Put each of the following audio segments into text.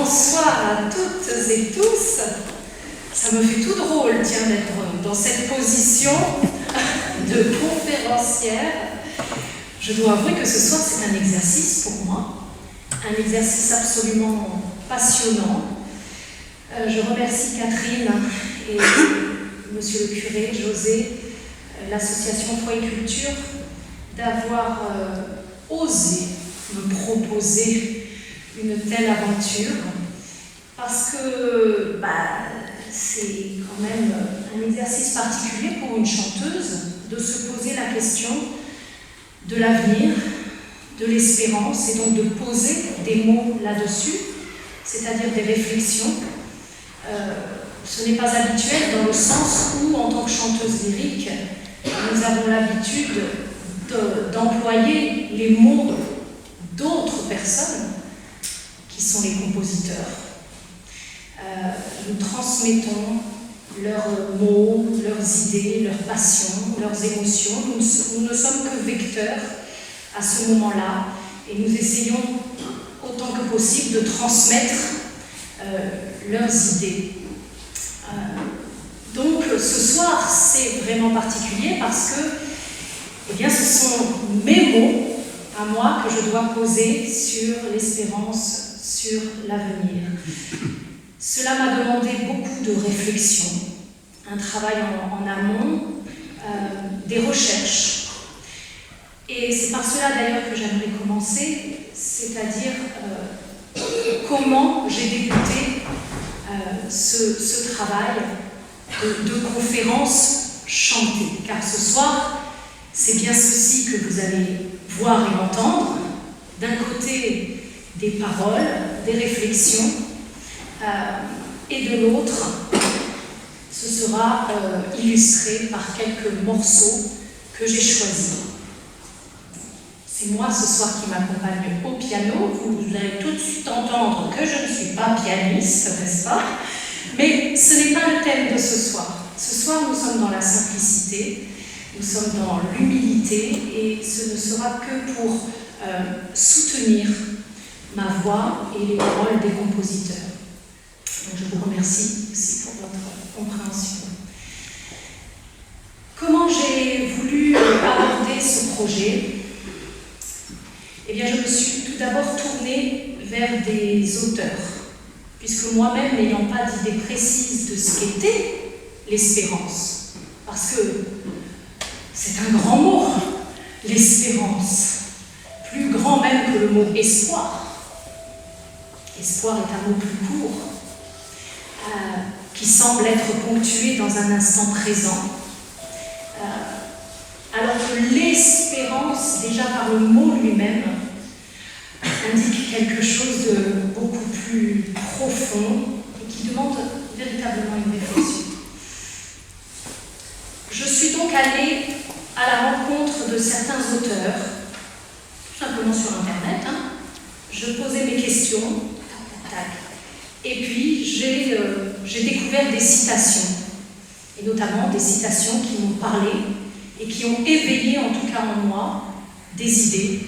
Bonsoir à toutes et tous. Ça me fait tout drôle, tiens, d'être dans cette position de conférencière. Je dois avouer que ce soir, c'est un exercice pour moi, un exercice absolument passionnant. Je remercie Catherine et Monsieur le curé, José, l'association Foi et Culture, d'avoir osé me proposer une telle aventure, parce que c'est quand même un exercice particulier pour une chanteuse de se poser la question de l'avenir, de l'espérance, et donc de poser des mots là-dessus, c'est-à-dire des réflexions. Ce n'est pas habituel dans le sens où, en tant que chanteuse lyrique, nous avons l'habitude d'employer les mots d'autres personnes qui sont les compositeurs. Nous transmettons leurs mots, leurs idées, leurs passions, leurs émotions. Nous ne sommes que vecteurs à ce moment-là, et nous essayons autant que possible de transmettre leurs idées. Donc ce soir, c'est vraiment particulier parce que ce sont mes mots à moi que je dois poser sur l'espérance, sur l'avenir. Cela m'a demandé beaucoup de réflexion, un travail en amont, des recherches. Et c'est par cela d'ailleurs que j'aimerais commencer, c'est-à-dire comment j'ai débuté ce travail de conférence chantée. Car ce soir, c'est bien ceci que vous allez voir et entendre. D'un côté, des paroles, des réflexions, et de l'autre, ce sera illustré par quelques morceaux que j'ai choisis. C'est moi ce soir qui m'accompagne au piano. Vous allez tout de suite entendre que je ne suis pas pianiste, n'est-ce pas? Mais ce n'est pas le thème de ce soir. Ce soir, nous sommes dans la simplicité, nous sommes dans l'humilité, et ce ne sera que pour soutenir ma voix et les paroles des compositeurs. Donc je vous remercie aussi pour votre compréhension. Comment j'ai voulu aborder ce projet? Eh bien, je me suis tout d'abord tournée vers des auteurs, puisque moi-même, n'ayant pas d'idée précise de ce qu'était l'espérance, parce que c'est un grand mot, l'espérance, plus grand même que le mot espoir. Espoir est un mot plus court, qui semble être ponctué dans un instant présent, alors que l'espérance, déjà par le mot lui-même, indique quelque chose de beaucoup plus profond et qui demande véritablement une réflexion. Je suis donc allée à la rencontre de certains auteurs, tout simplement sur Internet. Je posais mes questions, et puis j'ai découvert des citations, et notamment des citations qui m'ont parlé et qui ont éveillé, en tout cas en moi, des idées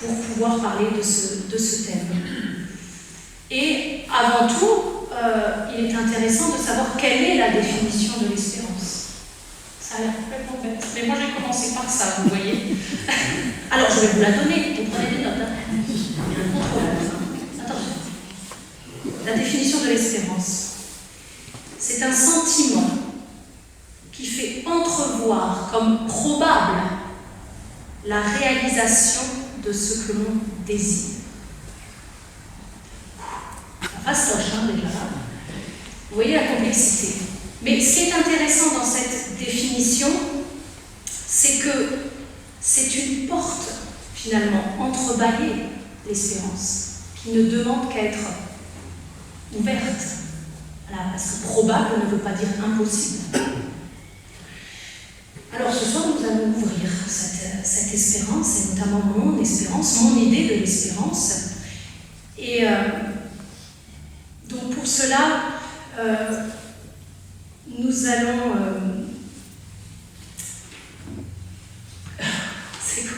pour pouvoir parler de ce thème. Et avant tout, il est intéressant de savoir quelle est la définition de l'espérance. Ça a l'air complètement bête, mais moi j'ai commencé par ça, vous voyez. Alors je vais vous la donner, vous prenez des notes. Il y a un contrôle. Attention. La définition de l'espérance, c'est un sentiment qui fait entrevoir comme probable la réalisation de ce que l'on désire. Ça fastoche déjà. Vous voyez la complexité. Mais ce qui est intéressant dans cette définition, c'est que c'est une porte, finalement, entrebâillée, l'espérance, qui ne demande qu'à être ouverte. Voilà, parce que probable ne veut pas dire impossible. Alors ce soir, nous allons ouvrir cette espérance, et notamment mon espérance, mon idée de l'espérance. Et donc pour cela, nous allons...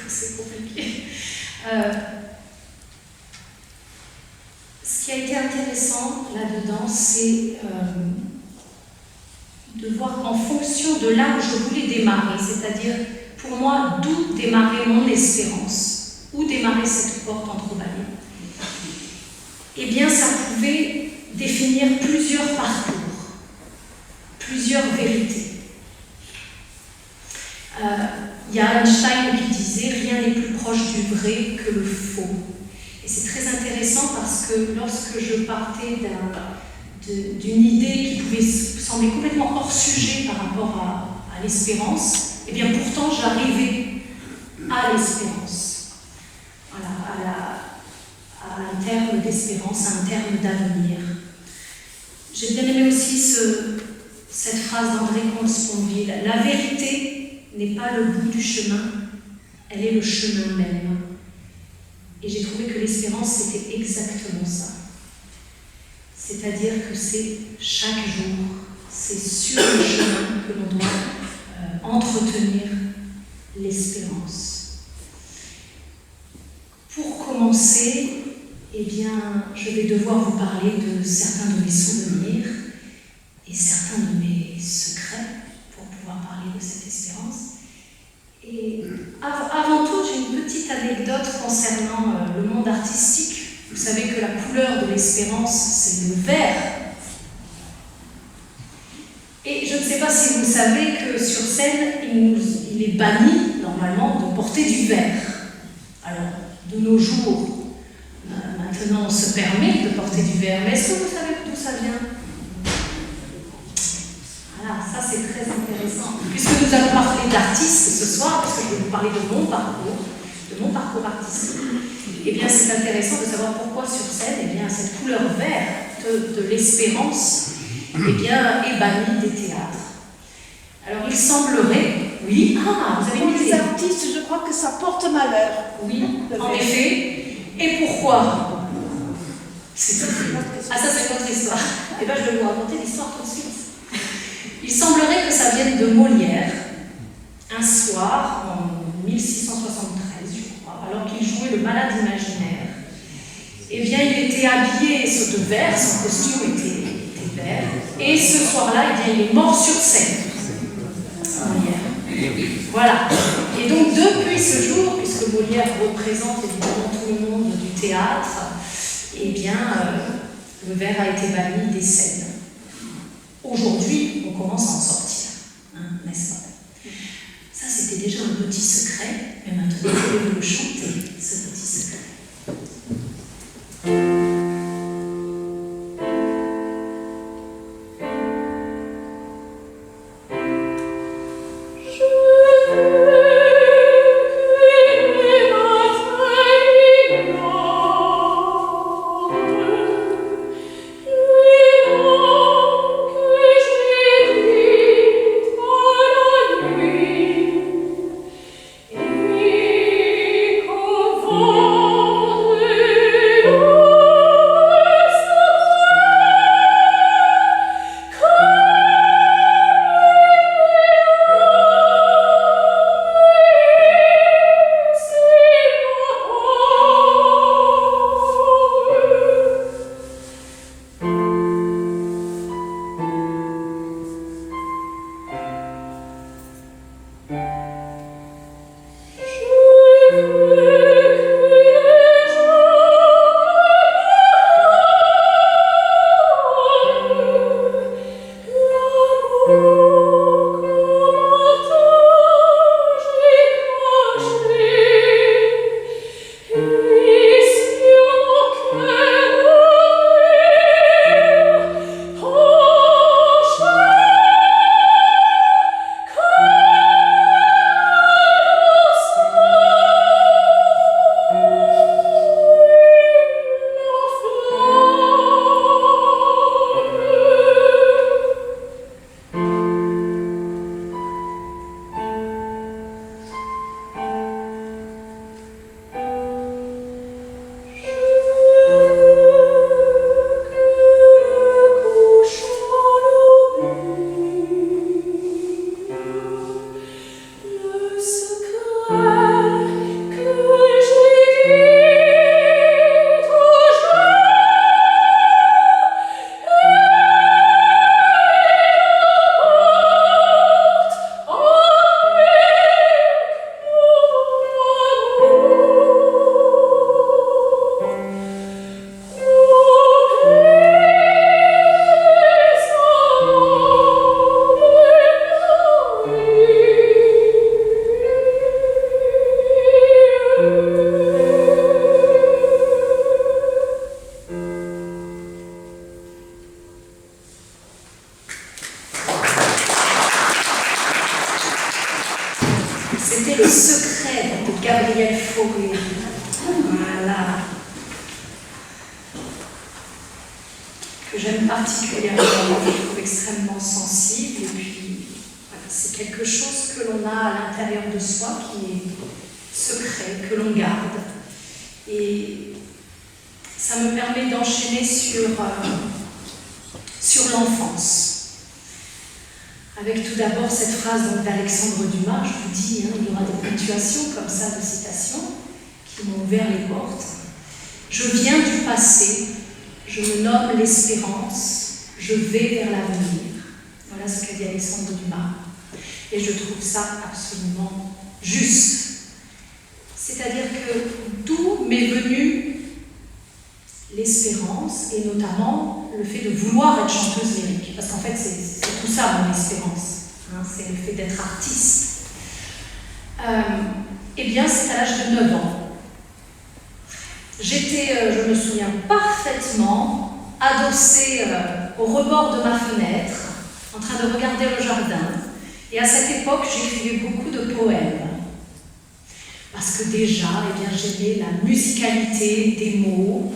c'est compliqué. Ce Ce qui a été intéressant là-dedans, c'est de voir en fonction de là où je voulais démarrer, c'est-à-dire pour moi d'où démarrer mon espérance, où démarrer cette porte entrebâillée. Eh bien, ça pouvait définir plusieurs parcours, plusieurs vérités. Il y a Einstein qui disait « Rien n'est plus proche du vrai que le faux ». Et c'est très intéressant parce que lorsque je partais d'une idée qui pouvait sembler complètement hors sujet par rapport à l'espérance, eh bien pourtant j'arrivais à l'espérance, voilà, à un terme d'espérance, à un terme d'avenir. J'ai bien aimé aussi cette phrase d'André Comte-Sponville. La vérité n'est pas le bout du chemin, elle est le chemin même. Et j'ai trouvé que l'espérance, c'était exactement ça. C'est-à-dire que c'est chaque jour, c'est sur le chemin que l'on doit entretenir l'espérance. Pour commencer, eh bien, je vais devoir vous parler de certains de mes souvenirs et certains de mes secrets pour pouvoir parler de cette espérance. Et avant tout, j'ai une petite anecdote concernant le monde artistique. Vous savez que la couleur de l'espérance, c'est le vert. Et je ne sais pas si vous savez que sur scène, il est banni, normalement, de porter du vert. Alors, de nos jours, maintenant, on se permet de porter du vert. Mais est-ce que vous savez d'où ça vient ? Voilà, ça c'est très intéressant. Puisque nous allons parler d'artistes ce soir, parce que je vais vous parler de mon parcours artistique, eh bien c'est intéressant de savoir pourquoi sur scène, eh bien, cette couleur verte de l'espérance eh bien, est bannie des théâtres. Alors il semblerait, oui, vous avez Pour une les idée. artistes, je crois que ça porte malheur. Oui, en effet. Et pourquoi ? Ça c'est notre histoire. Eh bien je vais vous raconter l'histoire tout de suite. Il semblerait que ça vienne de Molière, un soir, en 1673, je crois, alors qu'il jouait le malade imaginaire. Eh bien, il était habillé de vert, son costume était vert, et ce soir-là, eh bien, il est mort sur scène. Molière. Voilà. Et donc, depuis ce jour, puisque Molière représente évidemment tout le monde du théâtre, eh bien, le vert a été banni des scènes. Aujourd'hui, on commence à en sortir, n'est-ce pas ? Ça, c'était déjà un petit secret, mais maintenant, je vais vous le chanter, ce petit secret. Oh forêt. Voilà. Que j'aime particulièrement, que je trouve extrêmement sensible. Et puis, voilà, c'est quelque chose que l'on a à l'intérieur de soi qui est secret, que l'on garde. Et ça me permet d'enchaîner sur l'enfance. Avec tout d'abord cette phrase d'Alexandre Dumas, je vous dis, il y aura des ponctuations comme ça de citations qui m'ont ouvert les portes. Je viens du passé, je me nomme l'espérance, je vais vers l'avenir. Voilà ce qu'a dit Alexandre Dumas. Et je trouve ça absolument juste. C'est-à-dire que d'où m'est venue l'espérance, et notamment le fait de vouloir être chanteuse lyrique. Parce qu'en fait, c'est tout ça mon espérance. C'est le fait d'être artiste. Eh bien, c'est à l'âge de 9 ans. J'étais, je me souviens parfaitement, adossée au rebord de ma fenêtre, en train de regarder le jardin. Et à cette époque, j'écrivais beaucoup de poèmes. Parce que déjà, j'aimais la musicalité des mots,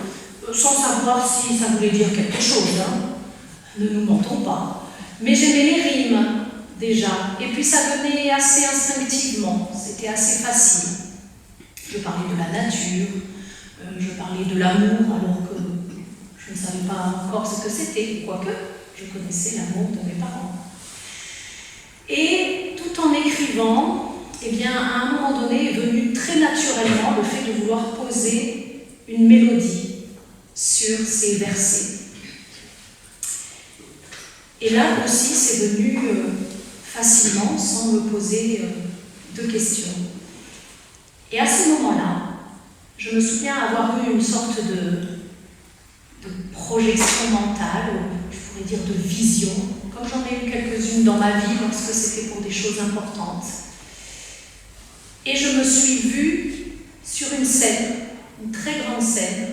sans savoir si ça voulait dire quelque chose. Ne nous mentons pas. Mais j'aimais les rimes, déjà. Et puis ça venait assez instinctivement. C'était assez facile. Je parlais de la nature, je parlais de l'amour, alors que je ne savais pas encore ce que c'était, quoique je connaissais l'amour de mes parents. Et tout en écrivant, à un moment donné est venu très naturellement le fait de vouloir poser une mélodie sur ces versets. Et là aussi, c'est venu facilement, sans me poser de questions. Et à ce moment-là, je me souviens avoir eu une sorte de projection mentale, je pourrais dire de vision, comme j'en ai eu quelques-unes dans ma vie lorsque c'était pour des choses importantes. Et je me suis vue sur une scène, une très grande scène,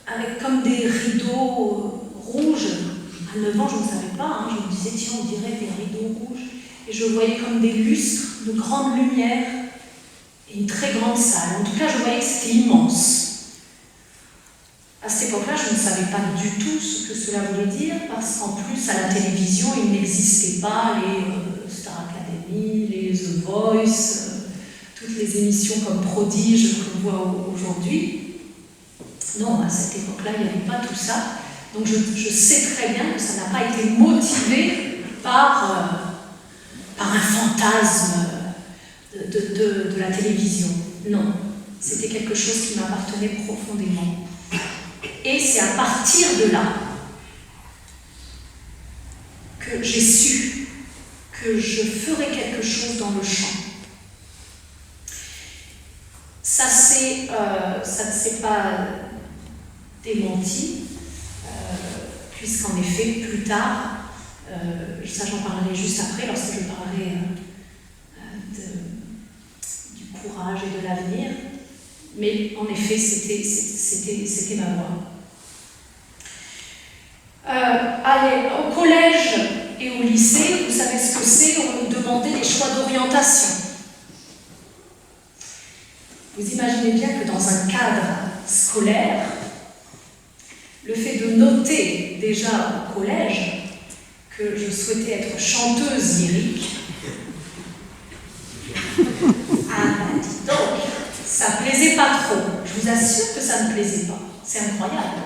avec comme des rideaux rouges. À 9 ans, je ne savais pas, je me disais, tiens, on dirait des rideaux rouges. Et je voyais comme des lustres, de grandes lumières, et une très grande salle. En tout cas, je voyais que c'était immense. À cette époque-là, je ne savais pas du tout ce que cela voulait dire, parce qu'en plus, à la télévision, il n'existait pas les Star Academy, les The Voice, toutes les émissions comme Prodige qu'on voit aujourd'hui. Non, à cette époque-là, il n'y avait pas tout ça. Donc je sais très bien que ça n'a pas été motivé par un fantasme de la télévision. Non, c'était quelque chose qui m'appartenait profondément. Et c'est à partir de là que j'ai su que je ferais quelque chose dans le chant. Ça ne s'est pas démenti, puisqu'en effet, plus tard, ça j'en parlerai juste après, lorsque je parlerai du courage et de l'avenir, mais en effet, c'était ma voie. Allez, au collège et au lycée, vous savez ce que c'est, on nous demandait des choix d'orientation. Vous imaginez bien que dans un cadre scolaire, le fait de noter déjà au collège que je souhaitais être chanteuse lyrique, donc ça ne plaisait pas trop. Je vous assure que ça ne plaisait pas. C'est incroyable.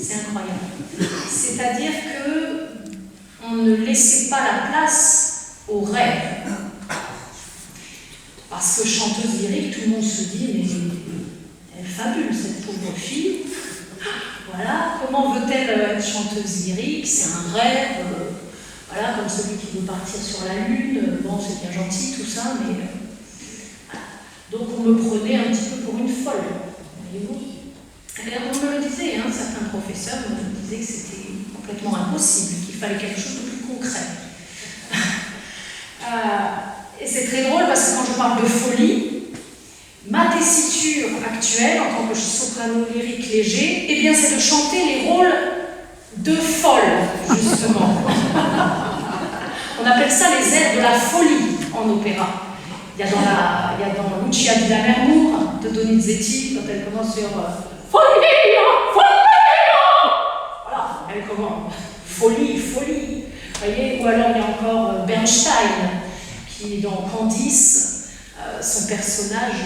C'est incroyable. C'est-à-dire qu'on ne laissait pas la place au rêve. Parce que chanteuse lyrique, tout le monde se dit, mais elle fabule, cette pauvre fille. Voilà, comment veut-elle être chanteuse lyrique? C'est un rêve, voilà, comme celui qui veut partir sur la lune. Bon, c'est bien gentil tout ça, mais... voilà. Donc on me prenait un petit peu pour une folle, voyez-vous. On me le disait, certains professeurs me disaient que c'était complètement impossible, qu'il fallait quelque chose de plus concret. Et c'est très drôle parce que quand je parle de folie, ma tessiture actuelle en tant que soprano lyrique léger, eh bien c'est de chanter les rôles de folle, justement. On appelle ça les airs de la folie en opéra. Il y a dans Lucia di Lammermoor de Donizetti, quand elle commence sur Follia, Follia. Voilà, elle commence folie, folie. Vous voyez, ou alors il y a encore Bernstein, qui dans Candice, son personnage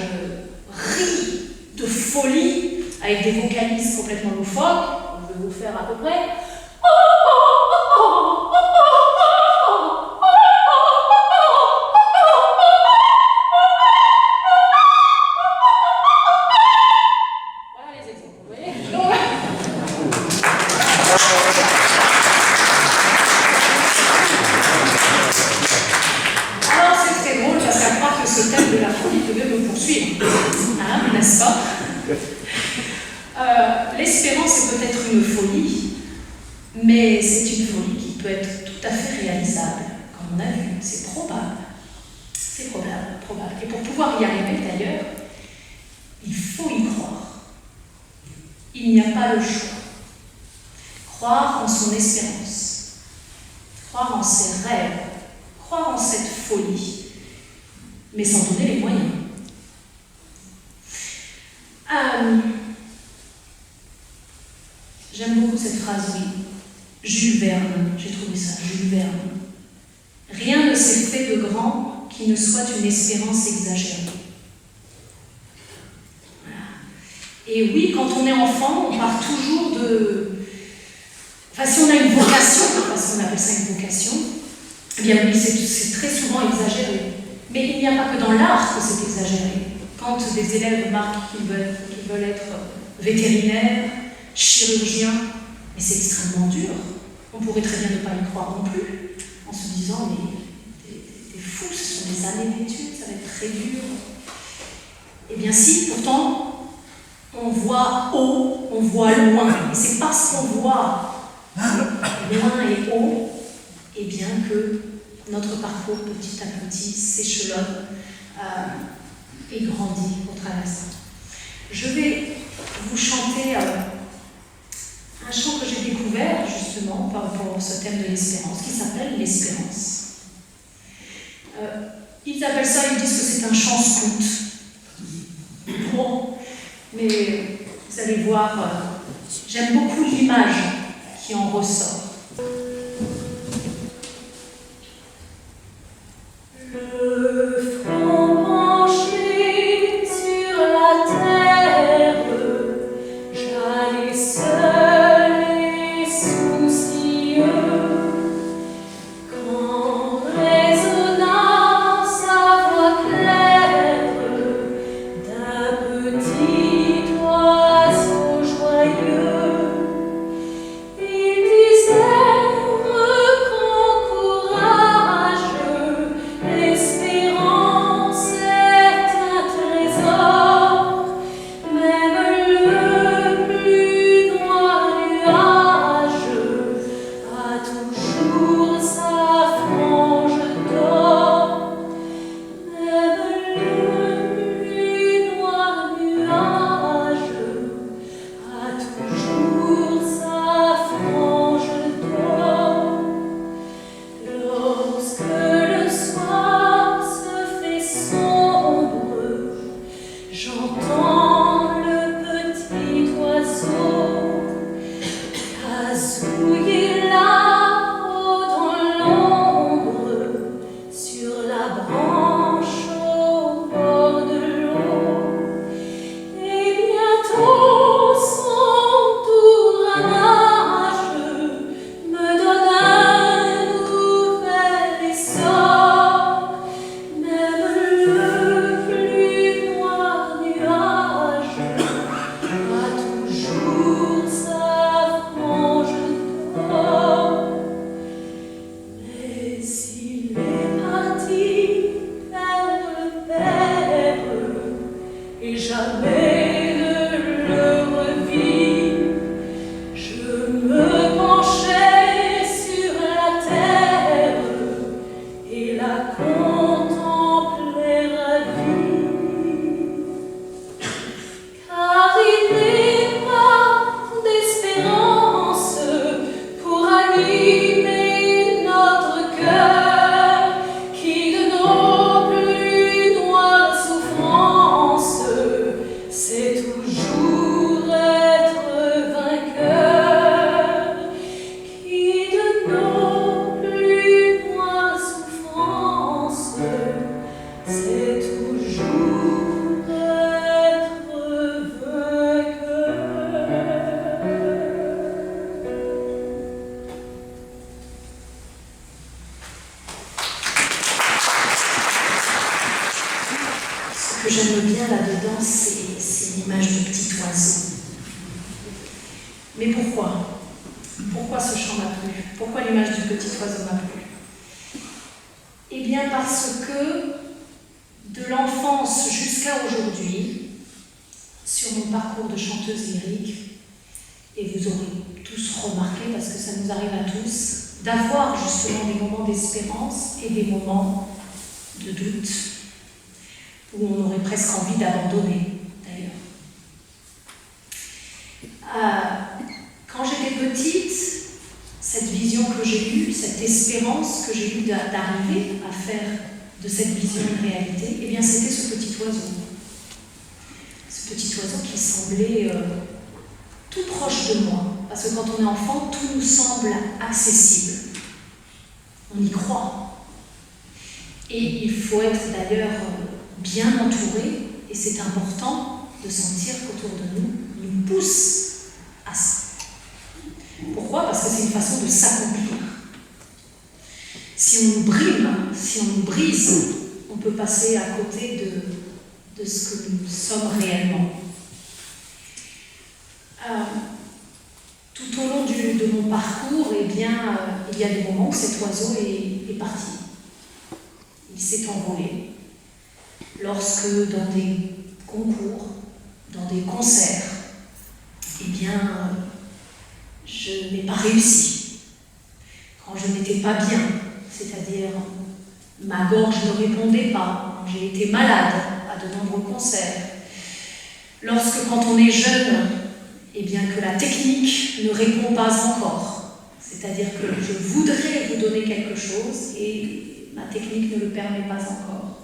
rit de folie avec des vocalises complètement loufoques. Je vais vous faire à peu près. N'est-ce pas? L'espérance est peut-être une folie, mais c'est une folie qui peut être tout à fait réalisable, comme on a vu, c'est probable. C'est probable, probable. Et pour pouvoir y arriver d'ailleurs, il faut y croire. Il n'y a pas le choix. Croire en son espérance, croire en ses rêves, croire en cette folie, mais s'en donner les moyens. J'aime beaucoup cette phrase, oui. Jules Verne, j'ai trouvé ça, Jules Verne. Rien ne s'est fait de grand qui ne soit une espérance exagérée. Voilà. Et oui, quand on est enfant, on part toujours de... Enfin, si on a une vocation, parce qu'on appelle ça une vocation, eh bien oui, c'est très souvent exagéré. Mais il n'y a pas que dans l'art que c'est exagéré. Quand des élèves remarquent qu'ils veulent être vétérinaires, chirurgiens, mais c'est extrêmement dur. On pourrait très bien ne pas y croire non plus, en se disant, mais t'es fou, ce sont des années d'études, ça va être très dur. Eh bien si, pourtant, on voit haut, on voit loin. Et c'est parce qu'on voit loin et haut, eh bien que notre parcours, petit à petit, s'échelonne et grandit au travers ça. Je vais vous chanter un chant que j'ai découvert justement par rapport à ce thème de l'espérance, qui s'appelle l'espérance. Ils appellent ça, ils disent que c'est un chant scout. Bon, mais vous allez voir, j'aime beaucoup l'image qui en ressort. Le front penché sur la terre, j'allais seul et soucieux, quand résonna sa voix claire d'un petit oiseau joyeux. Il disait: reprends courage, l'espérance est un trésor, même le plus noir nuage a toujours sa frange d'or, même le plus noir nuage a toujours sa frange d'or. Lorsque le soir se fait sombre, j'entends le petit oiseau gazouiller là-haut dans l'ombre, sur la branche au bord de l'eau. Et bientôt son doux ramage me donne un nouvel essor, même le plus noir nuage a toujours sa frange d'or. Mais s'il est parti vers le Père et jamais ne le revis, je me penchai sur la terre et la contemplai ravie. Car il n'est pas d'espérance pour animer notre cœur qui de nos plus que j'aime bien là-dedans, c'est l'image du petit oiseau. Mais pourquoi? Pourquoi ce chant m'a plu? Pourquoi l'image du petit oiseau m'a plu? Eh bien parce que de l'enfance jusqu'à aujourd'hui, sur mon parcours de chanteuse lyrique, et vous aurez tous remarqué, parce que ça nous arrive à tous, d'avoir justement des moments d'espérance et des moments de doute, où on aurait presque envie d'abandonner, d'ailleurs. Quand j'étais petite, cette vision que j'ai eue, cette espérance que j'ai eue d'arriver à faire de cette vision une réalité, eh bien c'était ce petit oiseau. Ce petit oiseau qui semblait tout proche de moi. Parce que quand on est enfant, tout nous semble accessible. On y croit. Et il faut être d'ailleurs bien entouré, et c'est important de sentir qu'autour de nous pousse à ça. Pourquoi? Parce que c'est une façon de s'accomplir. Si on nous brime, si on nous brise, on peut passer à côté de ce que nous sommes réellement. Tout au long de mon parcours, eh bien, il y a des moments où cet oiseau est parti. Il s'est envolé. Lorsque dans des concours, dans des concerts, eh bien, je n'ai pas réussi. Quand je n'étais pas bien, c'est-à-dire ma gorge ne répondait pas, j'ai été malade à de nombreux concerts. Lorsque, quand on est jeune, eh bien que la technique ne répond pas encore, c'est-à-dire que je voudrais vous donner quelque chose et ma technique ne le permet pas encore.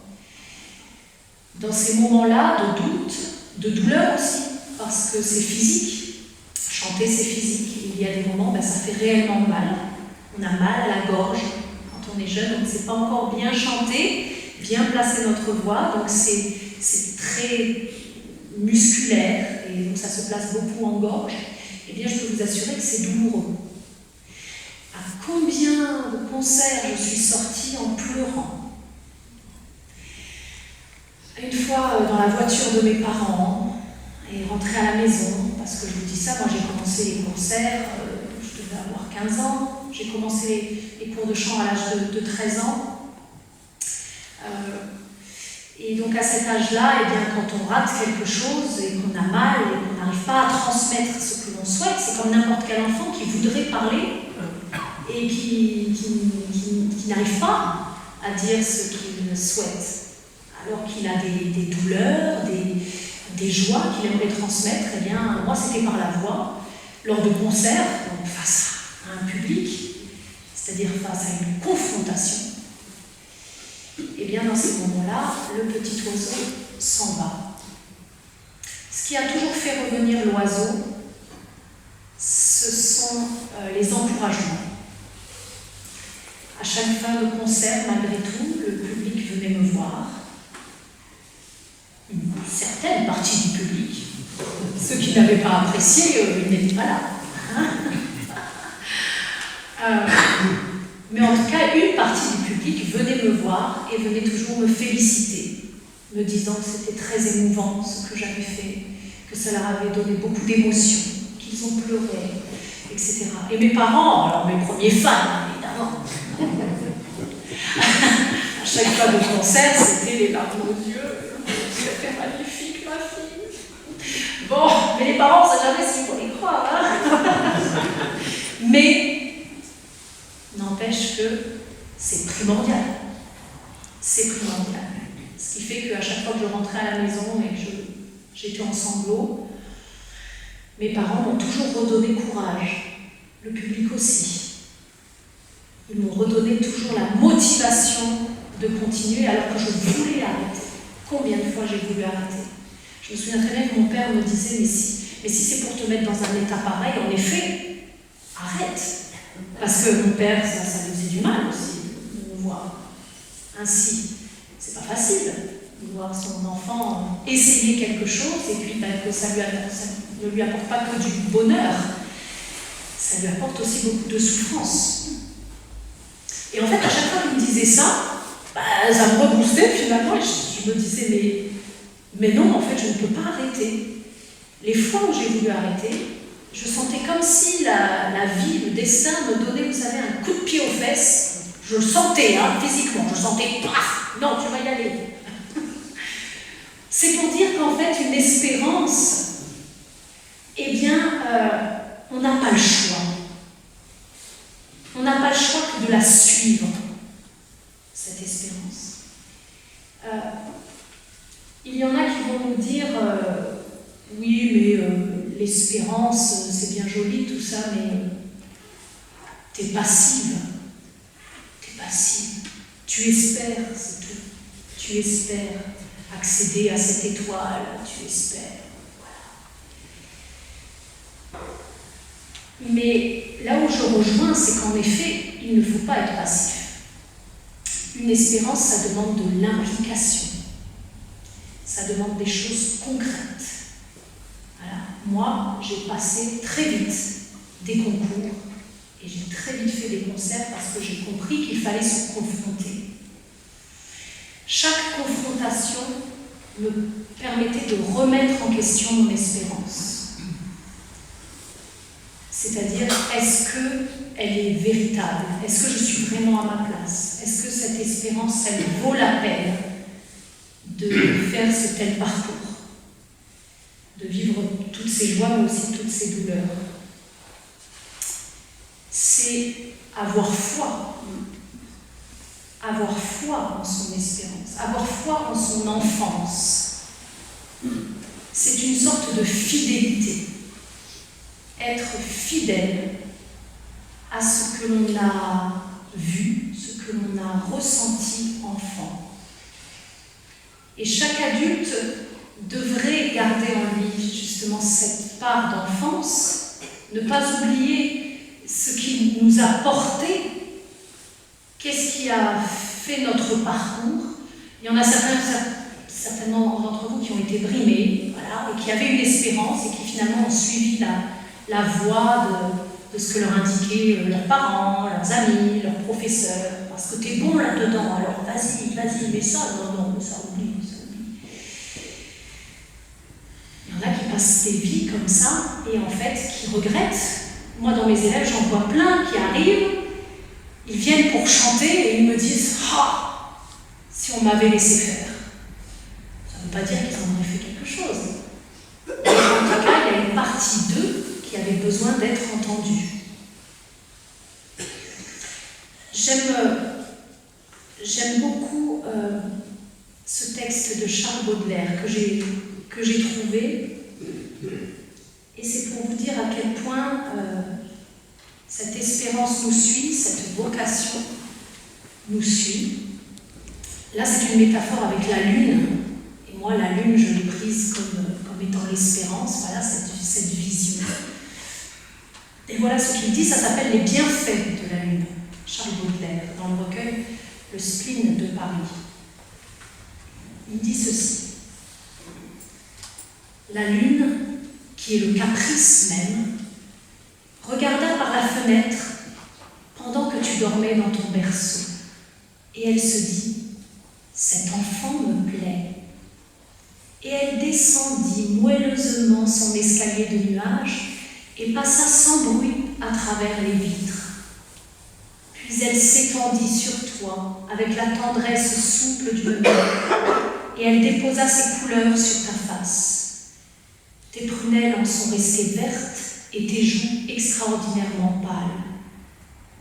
Dans ces moments-là de doute, de douleur aussi, parce que c'est physique, chanter c'est physique, il y a des moments, ça fait réellement mal, on a mal à la gorge, quand on est jeune, on ne sait pas encore bien chanter, bien placer notre voix, donc c'est très musculaire, et donc ça se place beaucoup en gorge, eh bien je peux vous assurer que c'est douloureux. À combien de concerts je suis sortie en pleurant? Une fois dans la voiture de mes parents, et rentrée à la maison, parce que je vous dis ça, moi j'ai commencé les concerts, je devais avoir 15 ans, j'ai commencé les cours de chant à l'âge de 13 ans. Et donc à cet âge-là, eh bien, quand on rate quelque chose et qu'on a mal et qu'on n'arrive pas à transmettre ce que l'on souhaite, c'est comme n'importe quel enfant qui voudrait parler et qui n'arrive pas à dire ce qu'il souhaite, alors qu'il a des douleurs, des joies qu'il aimerait transmettre. Eh bien, moi, c'était par la voix, lors de concerts, donc face à un public, c'est-à-dire face à une confrontation. Et bien dans ces moments-là, le petit oiseau s'en va. Ce qui a toujours fait revenir l'oiseau, ce sont les encouragements. À chaque fin de concert, malgré tout, le public venait me voir. Une certaine partie du public, ceux qui n'avaient pas apprécié, ils n'étaient pas là. Mais en tout cas, une partie du public venait me voir et venait toujours me féliciter, me disant que c'était très émouvant ce que j'avais fait, que ça leur avait donné beaucoup d'émotions, qu'ils ont pleuré, etc. Et mes parents, alors mes premiers fans, évidemment, à chaque fois de concert, c'était les larmes aux yeux. C'était magnifique, ma fille. Bon, mais les parents, ça jamais si pour y croire, hein. Mais n'empêche que c'est primordial. C'est primordial. Ce qui fait qu'à chaque fois que je rentrais à la maison et que j'étais en sanglots, mes parents m'ont toujours redonné courage. Le public aussi. Ils m'ont redonné toujours la motivation de continuer alors que je voulais arrêter. Combien de fois j'ai voulu arrêter? Je me souviens très bien que mon père me disait, mais si c'est pour te mettre dans un état pareil, en effet, arrête. Parce que mon père, ça lui faisait du mal aussi de me voir ainsi. C'est pas facile de voir son enfant essayer quelque chose et puis que ça ne lui apporte pas que du bonheur, ça lui apporte aussi beaucoup de souffrance. Et en fait, à chaque fois qu'il me disait ça, ça me reboostait finalement et je me disais, Mais non, en fait, je ne peux pas arrêter. Les fois où j'ai voulu arrêter, je sentais comme si la vie, le destin me donnait, vous savez, un coup de pied aux fesses. Je le sentais, physiquement, je sentais, paf, non, tu vas y aller. C'est pour dire qu'en fait, une espérance, eh bien, on n'a pas le choix. On n'a pas le choix que de la suivre, cette espérance. Il y en a qui vont nous dire, oui, mais l'espérance, c'est bien joli, tout ça, mais t'es passive. T'es passive. Tu espères, c'est tout. Tu espères accéder à cette étoile, tu espères. Voilà. Mais là où je rejoins, c'est qu'en effet, il ne faut pas être passif. Une espérance, ça demande de l'implication. Ça demande des choses concrètes. Voilà. Moi, j'ai passé très vite des concours et j'ai très vite fait des concerts parce que j'ai compris qu'il fallait se confronter. Chaque confrontation me permettait de remettre en question mon espérance. C'est-à-dire, est-ce qu'elle est véritable? Est-ce que je suis vraiment à ma place? Est-ce que cette espérance, elle vaut la peine de faire ce tel parcours? De vivre toutes ces joies, mais aussi toutes ces douleurs? C'est avoir foi. Avoir foi en son espérance, avoir foi en son enfance. C'est une sorte de fidélité. Être fidèle à ce que l'on a vu, ce que l'on a ressenti enfant. Et chaque adulte devrait garder en lui justement cette part d'enfance, ne pas oublier ce qui nous a porté. Qu'est-ce qui a fait notre parcours? Il y en a certainement d'entre vous qui ont été brimés, voilà, et qui avaient une espérance et qui finalement ont suivi la voie de ce que leur indiquaient leurs parents, leurs amis, leurs professeurs. Parce que tu es bon là-dedans, alors vas-y, mais ça, non, ça oublie. Il y en a qui passent des vies comme ça et en fait qui regrettent. Moi, dans mes élèves, j'en vois plein qui arrivent. Ils viennent pour chanter et ils me disent « Ah, si on m'avait laissé faire ». Ça ne veut pas dire qu'ils en auraient fait quelque chose. Mais en tout cas, il y a une partie d'eux qui avait besoin d'être entendue. J'aime beaucoup ce texte de Charles Baudelaire que j'ai trouvé. Et c'est pour vous dire à quel point cette espérance nous suit, cette vocation nous suit. Là, c'est une métaphore avec la lune. Et moi, la lune, je l'ai prise comme étant l'espérance. Voilà, cette vision. Et voilà ce qu'il dit, ça s'appelle les bienfaits de la lune. Charles Baudelaire, dans le recueil Le spleen de Paris. Il dit ceci. La lune, qui est le caprice même, regarda par la fenêtre pendant que tu dormais dans ton berceau. Et elle se dit, cet enfant me plaît. Et elle descendit moelleusement son escalier de nuages et passa sans bruit à travers les vitres. Puis elle s'étendit sur toi avec la tendresse souple d'une mère et elle déposa ses couleurs sur ta face. Tes prunelles en sont restées vertes et tes joues extraordinairement pâles.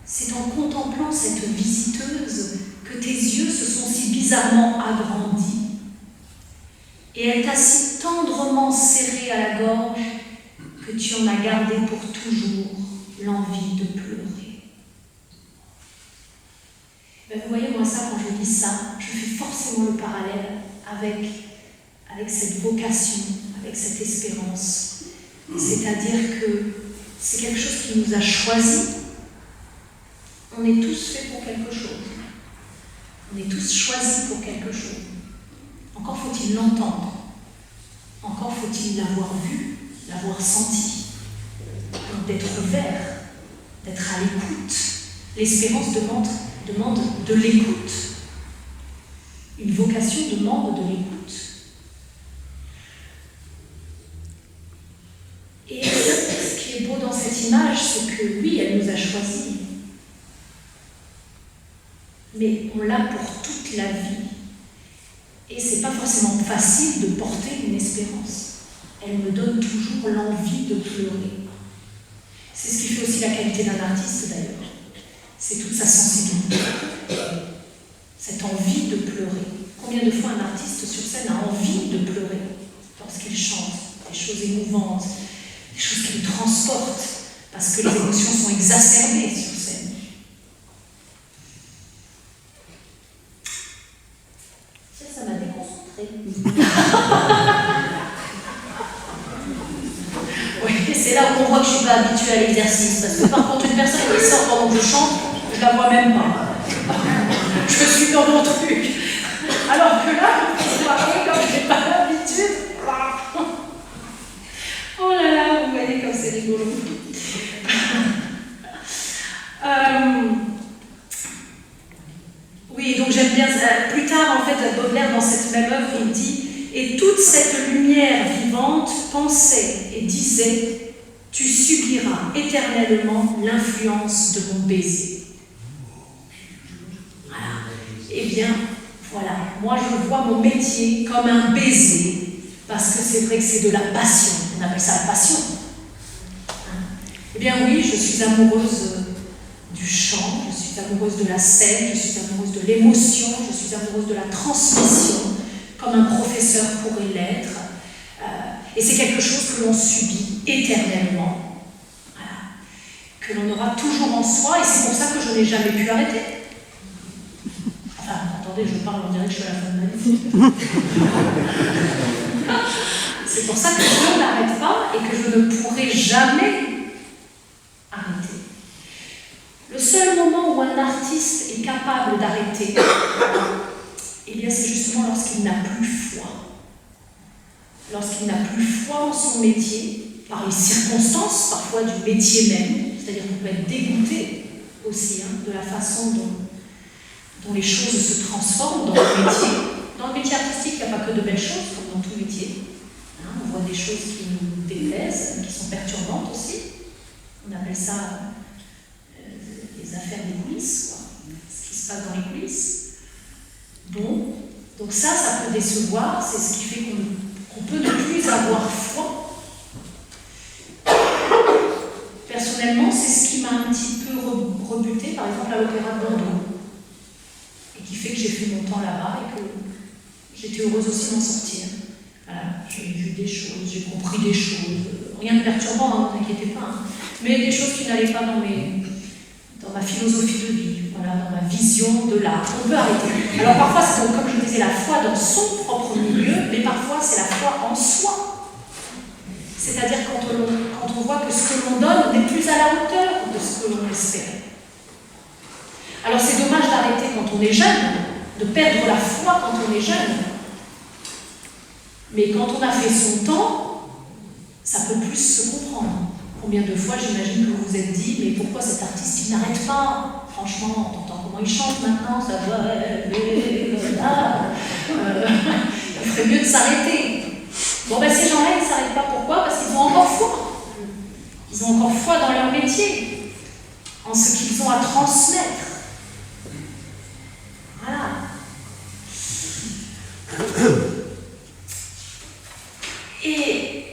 C'est en contemplant cette visiteuse que tes yeux se sont si bizarrement agrandis. Et elle t'a si tendrement serré à la gorge que tu en as gardé pour toujours l'envie de pleurer. Ben vous voyez, moi ça, quand je dis ça, je fais forcément le parallèle avec cette vocation, avec cette espérance. C'est-à-dire que c'est quelque chose qui nous a choisis. On est tous faits pour quelque chose. On est tous choisis pour quelque chose. Encore faut-il l'entendre. Encore faut-il l'avoir vu, l'avoir senti. Donc d'être ouvert, d'être à l'écoute. L'espérance demande de l'écoute. Une vocation demande de l'écoute. image, c'est que oui, elle nous a choisis. Mais on l'a pour toute la vie. Et c'est pas forcément facile de porter une espérance. Elle me donne toujours l'envie de pleurer. C'est ce qui fait aussi la qualité d'un artiste d'ailleurs. C'est toute sa sensibilité. Cette envie de pleurer. Combien de fois un artiste sur scène a envie de pleurer lorsqu'il chante des choses émouvantes, des choses qui le transportent, parce que les émotions sont exacerbées sur scène. Ça m'a déconcentrée. Oui, c'est là où on voit que je ne suis pas habituée à l'exercice, parce que par contre, une personne qui sort pendant que je chante, je ne la vois même pas. Je suis dans mon truc. Alors que là, vous voyez, comme je n'ai pas l'habitude. Oh là là, vous voyez comme c'est rigolo. Oui, donc j'aime bien. Plus tard, en fait, Baudelaire, dans cette même œuvre, il dit « Et toute cette lumière vivante pensait et disait « Tu subiras éternellement l'influence de mon baiser. » Voilà. Eh bien, voilà, moi je vois mon métier comme un baiser, parce que c'est vrai que c'est de la passion, on appelle ça la passion. Eh bien oui, je suis amoureuse du chant, je suis amoureuse de la scène, je suis amoureuse de l'émotion, je suis amoureuse de la transmission, comme un professeur pourrait l'être. Et c'est quelque chose que l'on subit éternellement, voilà, que l'on aura toujours en soi, et c'est pour ça que je n'ai jamais pu arrêter. Enfin, attendez, je parle, on dirait que je suis à la fin de ma vie. C'est pour ça que je n'arrête pas et que je ne pourrai jamais arrêter. Le seul moment où un artiste est capable d'arrêter, eh bien c'est justement lorsqu'il n'a plus foi. Lorsqu'il n'a plus foi en son métier, par les circonstances parfois du métier même, c'est-à-dire qu'on peut être dégoûté aussi de la façon dont les choses se transforment dans le métier. Dans le métier artistique, il n'y a pas que de belles choses, comme dans tout métier. On voit des choses qui nous déplaisent, qui sont perturbantes aussi. On appelle ça les affaires des coulisses, quoi. Ce qui se passe dans les coulisses. Bon, donc ça peut décevoir, c'est ce qui fait qu'on peut ne plus avoir foi. Personnellement, c'est ce qui m'a un petit peu rebuté, par exemple à l'Opéra de Bordeaux, et qui fait que j'ai fait mon temps là-bas et que j'étais heureuse aussi d'en sortir. Voilà, j'ai vu des choses, j'ai compris des choses, rien de perturbant, ne vous inquiétez pas, mais des choses qui n'allaient pas dans ma philosophie de vie, voilà, dans ma vision de l'art. On peut arrêter. Alors parfois, c'est donc, comme je disais, la foi dans son propre milieu, mais parfois c'est la foi en soi. C'est-à-dire quand on voit que ce que l'on donne n'est plus à la hauteur de ce que l'on espérait. Alors c'est dommage d'arrêter quand on est jeune, de perdre la foi quand on est jeune. Mais quand on a fait son temps, ça peut plus se comprendre. Combien de fois, j'imagine que vous vous êtes dit, mais pourquoi cet artiste, il n'arrête pas? Franchement, on entend comment il chante maintenant, ça doit... il ferait mieux de s'arrêter. Bon, ben ces gens-là, ils ne s'arrêtent pas. Pourquoi? Parce qu'ils ont encore foi. Ils ont encore foi dans leur métier, en ce qu'ils ont à transmettre. Voilà. Et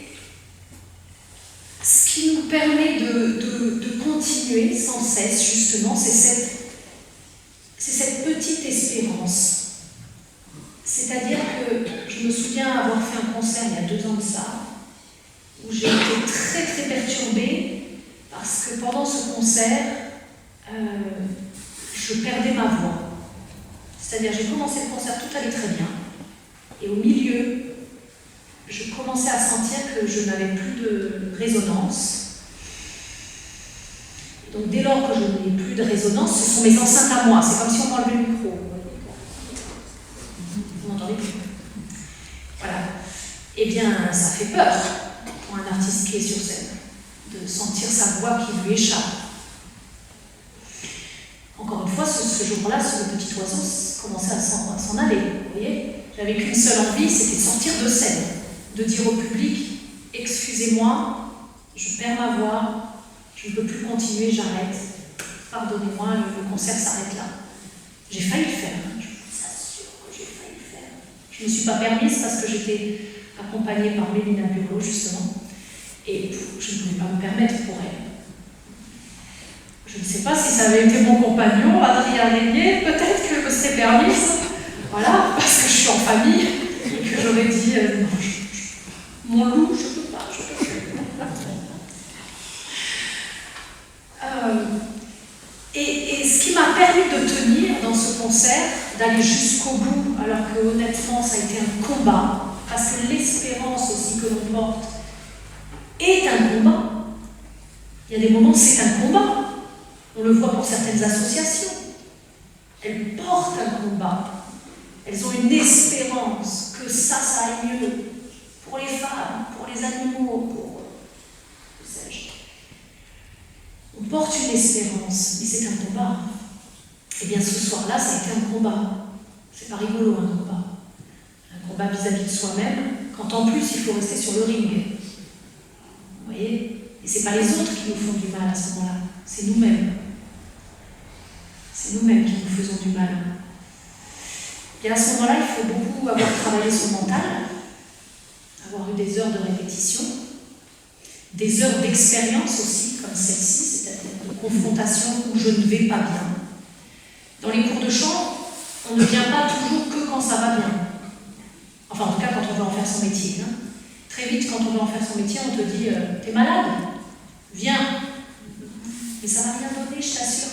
ce qui nous permet de continuer sans cesse, justement, c'est cette petite espérance. C'est-à-dire que je me souviens avoir fait un concert il y a 2 ans de ça, où j'ai été très très perturbée, parce que pendant ce concert, je perdais ma voix. C'est-à-dire, j'ai commencé le concert, tout allait très bien, et au milieu, je commençais à sentir que je n'avais plus de résonance. Donc dès lors que je n'ai plus de résonance, ce sont mes enceintes à moi. C'est comme si on m'enlevait le micro. Vous m'entendez plus? Voilà. Eh bien, ça fait peur pour un artiste qui est sur scène, de sentir sa voix qui lui échappe. Encore une fois, ce jour-là, le petit oiseau commençait à s'en aller. Vous voyez? J'avais qu'une seule envie, c'était de sortir de scène, de dire au public, excusez-moi, je perds ma voix, je Je ne peux plus continuer, j'arrête. Pardonnez-moi, le concert s'arrête là. J'ai failli le faire, hein. Je vous assure que j'ai failli le faire. Je ne me suis pas permise parce que j'étais accompagnée par Mélina Burlot, justement, et je ne pouvais pas me permettre pour elle. Je ne sais pas si ça avait été mon compagnon, Adrien Régnier, peut-être que je me serais permise, voilà, parce que je suis en famille, et que j'aurais dit non, mon loup, je ne peux pas, Et ce qui m'a permis de tenir dans ce concert, d'aller jusqu'au bout, alors que honnêtement ça a été un combat, parce que l'espérance aussi que l'on porte est un combat. Il y a des moments où c'est un combat. On le voit pour certaines associations. Elles portent un combat. Elles ont une espérance que ça aille mieux pour les femmes, pour les animaux, pour... que sais-je. On porte une espérance, mais c'est un combat. Eh bien, ce soir-là, ça a été un combat. C'est pas rigolo, un combat. Un combat vis-à-vis de soi-même, quand en plus, il faut rester sur le ring. Vous voyez ? Et c'est pas les autres qui nous font du mal à ce moment-là, c'est nous-mêmes. C'est nous-mêmes qui nous faisons du mal. Et à ce moment-là, il faut beaucoup avoir travaillé son mental, avoir eu des heures de répétition, des heures d'expérience aussi, comme celle-ci, c'est-à-dire de confrontation où je ne vais pas bien. Dans les cours de chant, on ne vient pas toujours que quand ça va bien. Enfin, en tout cas, quand on veut en faire son métier. Hein. Très vite, quand on veut en faire son métier, on te dit « T'es malade ? Viens !» Mais ça va rien donner, je t'assure.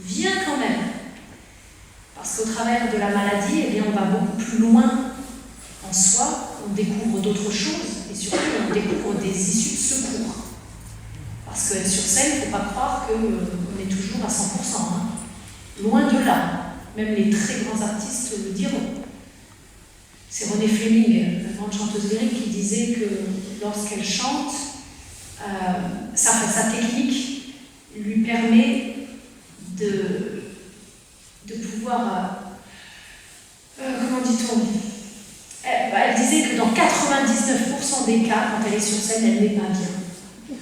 Viens quand même. Parce qu'au travers de la maladie, eh bien, on va beaucoup plus loin en soi, on découvre d'autres choses, et surtout, on découvre des issues de secours. Parce que sur scène, il ne faut pas croire qu'on est toujours à 100%. Hein. Loin de là. Même les très grands artistes le diront. C'est Renée Fleming, la grande chanteuse lyrique, qui disait que lorsqu'elle chante, sa technique lui permet de pouvoir... comment dit-on ? Elle disait que dans 99% des cas, quand elle est sur scène, elle n'est pas bien. Vous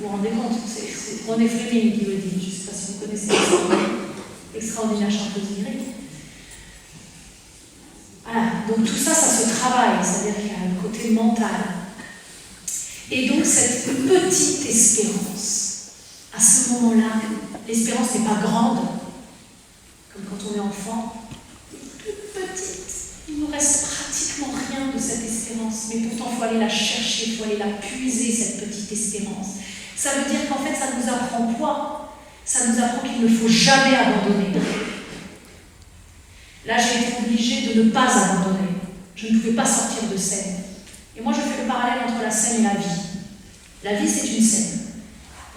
vous rendez compte ? C'est Renée Fleming qui le dit. Je ne sais pas si vous connaissez cette extraordinaire chanteuse lyrique. Voilà, donc tout ça, ça se travaille, c'est-à-dire qu'il y a un côté mental. Et donc cette petite espérance, à ce moment-là, l'espérance n'est pas grande, comme quand on est enfant, toute petite. Il ne nous reste pratiquement rien de cette espérance, mais pourtant il faut aller la chercher, il faut aller la puiser, cette petite espérance. Ça veut dire qu'en fait, ça nous apprend quoi ? Ça nous apprend qu'il ne faut jamais abandonner. Là, j'ai été obligée de ne pas abandonner. Je ne pouvais pas sortir de scène. Et moi, je fais le parallèle entre la scène et la vie. La vie, c'est une scène.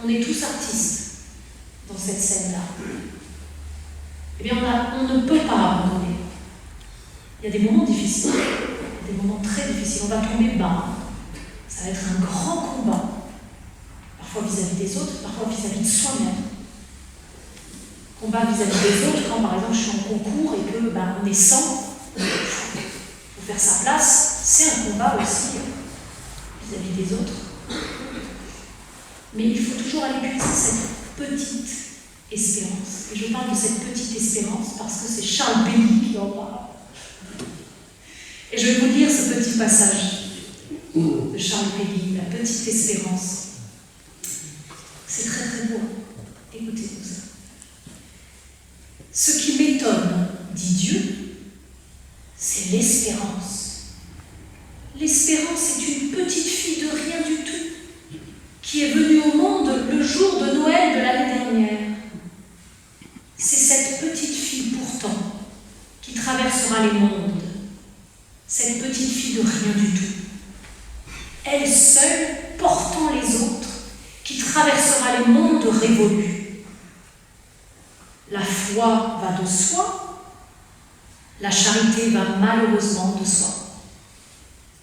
On est tous artistes dans cette scène-là. Eh bien, on ne peut pas abandonner. Il y a des moments difficiles, des moments très difficiles. On va tomber bas. Ça va être un grand combat. Parfois vis-à-vis des autres, parfois vis-à-vis de soi-même. Combat vis-à-vis des autres, quand par exemple je suis en concours et que on est 100, il faut faire sa place, c'est un combat aussi vis-à-vis des autres. Mais il faut toujours aller puiser cette petite espérance. Et je parle de cette petite espérance parce que c'est Charles Péguy qui en parle. Et je vais vous lire ce petit passage de Charles Péguy, la petite espérance. C'est très très beau. Écoutez-vous ça. Ce qui m'étonne, dit Dieu, c'est l'espérance. L'espérance est une petite fille de rien du tout, qui est venue au monde le jour de Noël de l'année dernière. C'est cette petite fille pourtant qui traversera les mondes. Cette petite fille de rien du tout. Elle seule, portant les autres, qui traversera les mondes révolus. La foi va de soi, la charité va malheureusement de soi.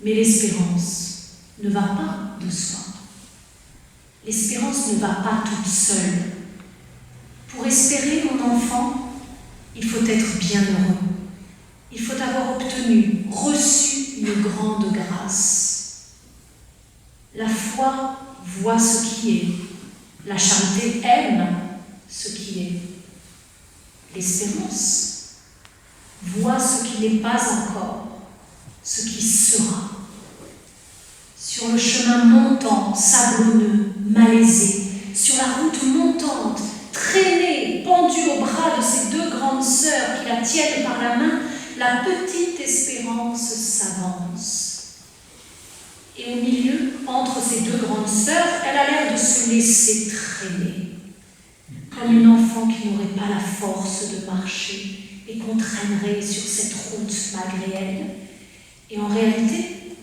Mais l'espérance ne va pas de soi. L'espérance ne va pas toute seule. Pour espérer, mon enfant, il faut être bien heureux. Il faut avoir obtenu, reçu une grande grâce. La foi voit ce qui est, La charité aime ce qui est. L'espérance voit ce qui n'est pas encore, ce qui sera. Sur le chemin montant, sablonneux, malaisé, sur la route montante, traînée, pendue au bras de ces deux grandes sœurs qui la tiennent par la main, la petite Espérance s'avance. Et au milieu, entre ces deux grandes sœurs, elle a l'air de se laisser traîner, comme une enfant qui n'aurait pas la force de marcher et qu'on traînerait sur cette route malgré elle. Et en réalité,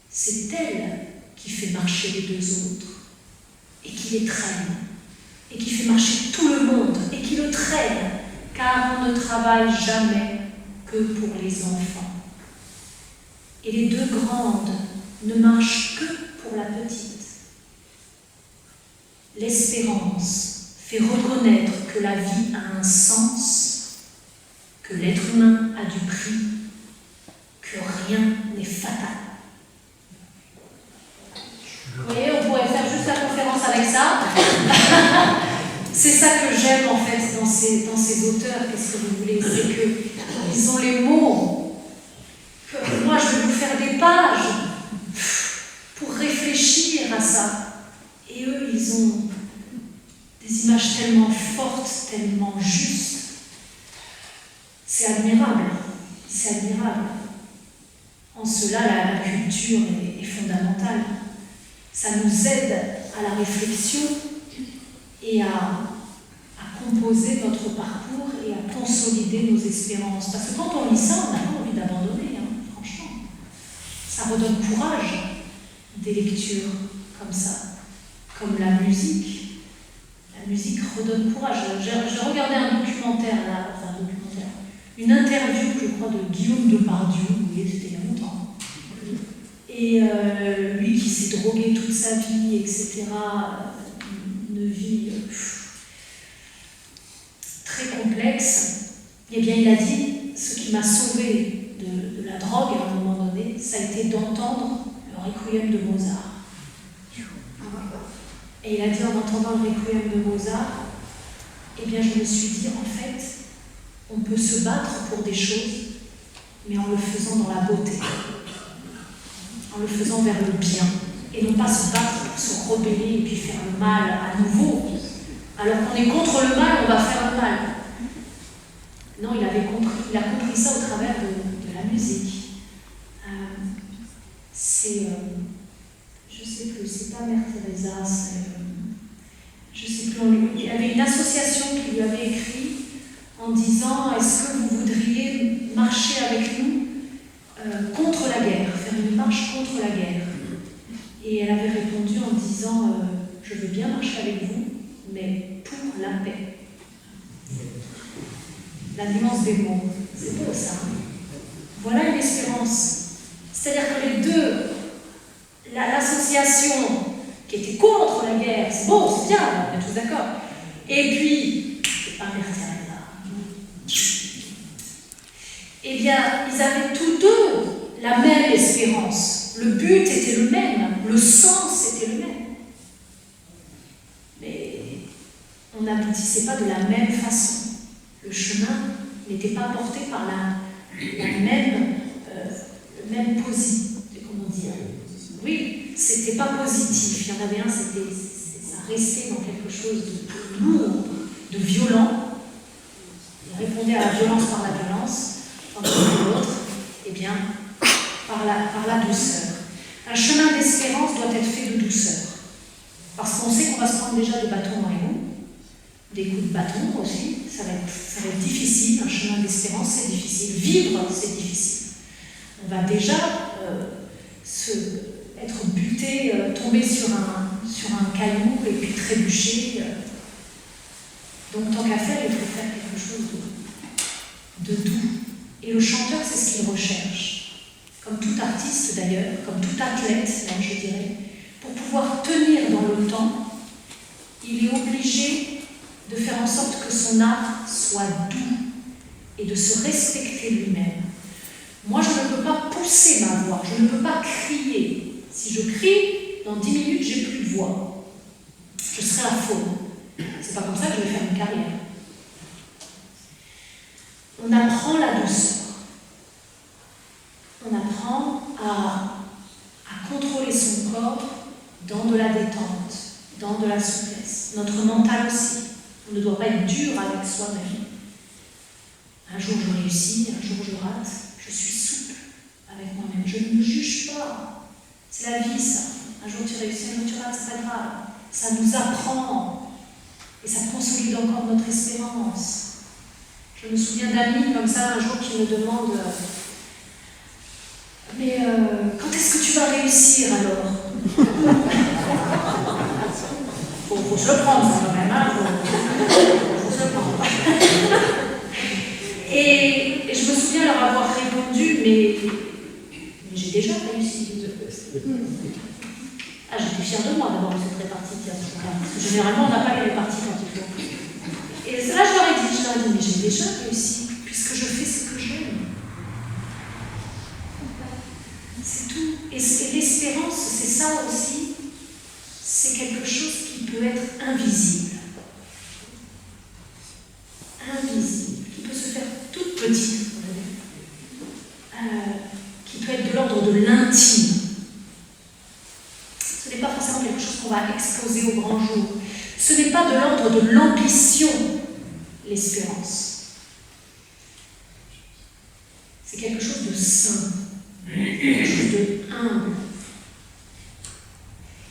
c'est elle qui fait marcher les deux autres, et qui les traîne, et qui fait marcher tout le monde, et qui le traîne, car on ne travaille jamais que pour les enfants. Et les deux grandes ne marchent que pour la petite. L'espérance fait reconnaître que la vie a un sens, que l'être humain a du prix, que rien n'est fatal. Vous voyez, on pourrait faire juste la conférence avec ça. C'est ça que j'aime en fait dans ces auteurs, qu'est-ce que vous voulez, c'est qu'ils ont les mots. Que moi je vais vous faire des pages pour réfléchir à ça. Et eux, ils ont des images tellement fortes, tellement justes. C'est admirable, c'est admirable. En cela, la culture est fondamentale. Ça nous aide à la réflexion et à composer notre parcours et à consolider nos espérances. Parce que quand on lit ça, on n'a pas envie d'abandonner, franchement. Ça redonne courage, des lectures comme ça, comme la musique. La musique redonne courage. J'ai regardé un documentaire, une interview, je crois, de Guillaume Depardieu, oui, c'était il y a longtemps. Et lui qui s'est drogué toute sa vie, etc., une vie très complexe, eh bien il a dit, ce qui m'a sauvé de la drogue à un moment donné, ça a été d'entendre le Requiem de Mozart. Et il a dit, en entendant le Requiem de Mozart, eh bien je me suis dit, en fait, on peut se battre pour des choses, mais en le faisant dans la beauté, en le faisant vers le bien, et non pas se battre pour se rebeller et puis faire le mal à nouveau. Alors qu'on est contre le mal, on va faire le mal. Non, il a compris ça au travers de la musique. Je sais plus, c'est pas Mère Teresa, je sais plus, il y avait une association qui lui avait écrit en disant, est-ce que vous voudriez marcher avec nous contre la guerre, faire une marche contre la guerre? Et elle avait répondu en disant, je veux bien marcher avec vous, mais pour la paix. La nuance des mots, c'est beau ça. Voilà une espérance. C'est-à-dire que les deux, l'association qui était contre la guerre, c'est bon, c'est bien, on est tous d'accord. Et puis, c'est pas Mère Teresa. Eh bien, ils avaient tous deux la même espérance. Le but était le même, le sens était le même. Mais on n'aboutissait pas de la même façon. Le chemin n'était pas porté par le même positif. Comment dire? Oui, c'était pas positif. Il y en avait un, ça restait dans quelque chose de lourd, de violent. Il répondait à la violence par la violence, tandis que l'autre, eh bien, par la douceur. Un chemin d'espérance doit être fait de douceur. Parce qu'on sait qu'on va se prendre déjà des bâtons dans les roues, des coups de bâton aussi. Ça va être difficile. Un chemin d'espérance, c'est difficile. Vivre, c'est difficile. On va déjà être buté, tomber sur un caillou et puis trébucher. Donc, tant qu'à faire, il faut faire quelque chose de doux. Et le chanteur, c'est ce qu'il recherche. Comme tout artiste d'ailleurs, comme tout athlète, même, je dirais, pour pouvoir tenir dans le temps, il est obligé de faire en sorte que son art soit doux et de se respecter lui-même. Moi, je ne peux pas pousser ma voix, je ne peux pas crier. Si je crie, dans 10 minutes, j'ai plus de voix. je serai à faune. C'est pas comme ça que je vais faire une carrière. On apprend la douceur. On apprend à contrôler son corps dans de la détente, dans de la souplesse. Notre mental aussi. On ne doit pas être dur avec soi-même. Un jour je réussis, un jour je rate. Je suis souple avec moi-même. Je ne me juge pas. C'est la vie, ça. Un jour tu réussis, un jour tu rates, c'est pas grave. Ça nous apprend. Et ça consolide encore notre espérance. Je me souviens d'amis comme ça, un jour, qui me demandent mais quand est-ce que tu vas réussir alors? Faut se le prendre, ça, quand même, hein, faut se le prendre. Et je me souviens leur avoir répondu, mais j'ai déjà réussi. Ah, j'étais fière de moi d'avoir eu cette répartie, parce que généralement, on n'a pas les réparties quand il faut. Et là, je leur ai dit, mais j'ai déjà réussi, puisque je fais ce que j'aime. C'est tout. Et l'espérance, c'est ça aussi, c'est quelque chose qui peut être invisible. Invisible, qui peut se faire toute petite, qui peut être de l'ordre de l'intime. Ce n'est pas forcément quelque chose qu'on va exposer au grand jour. Ce n'est pas de l'ordre de l'ambition, l'espérance. C'est quelque chose de sain, quelque chose de humble.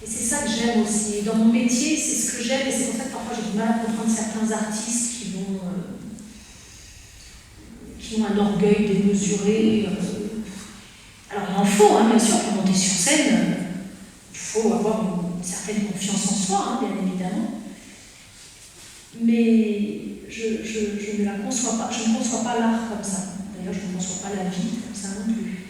Et c'est ça que j'aime aussi. Et dans mon métier, c'est ce que j'aime, et c'est pour ça que parfois j'ai du mal à comprendre certains artistes qui ont un orgueil démesuré. Alors il en faut, hein, bien sûr, pour monter sur scène, il faut avoir une certaine confiance en soi, hein, bien évidemment. Mais je ne la conçois pas, je ne conçois pas l'art comme ça. D'ailleurs, je ne conçois pas la vie comme ça non plus.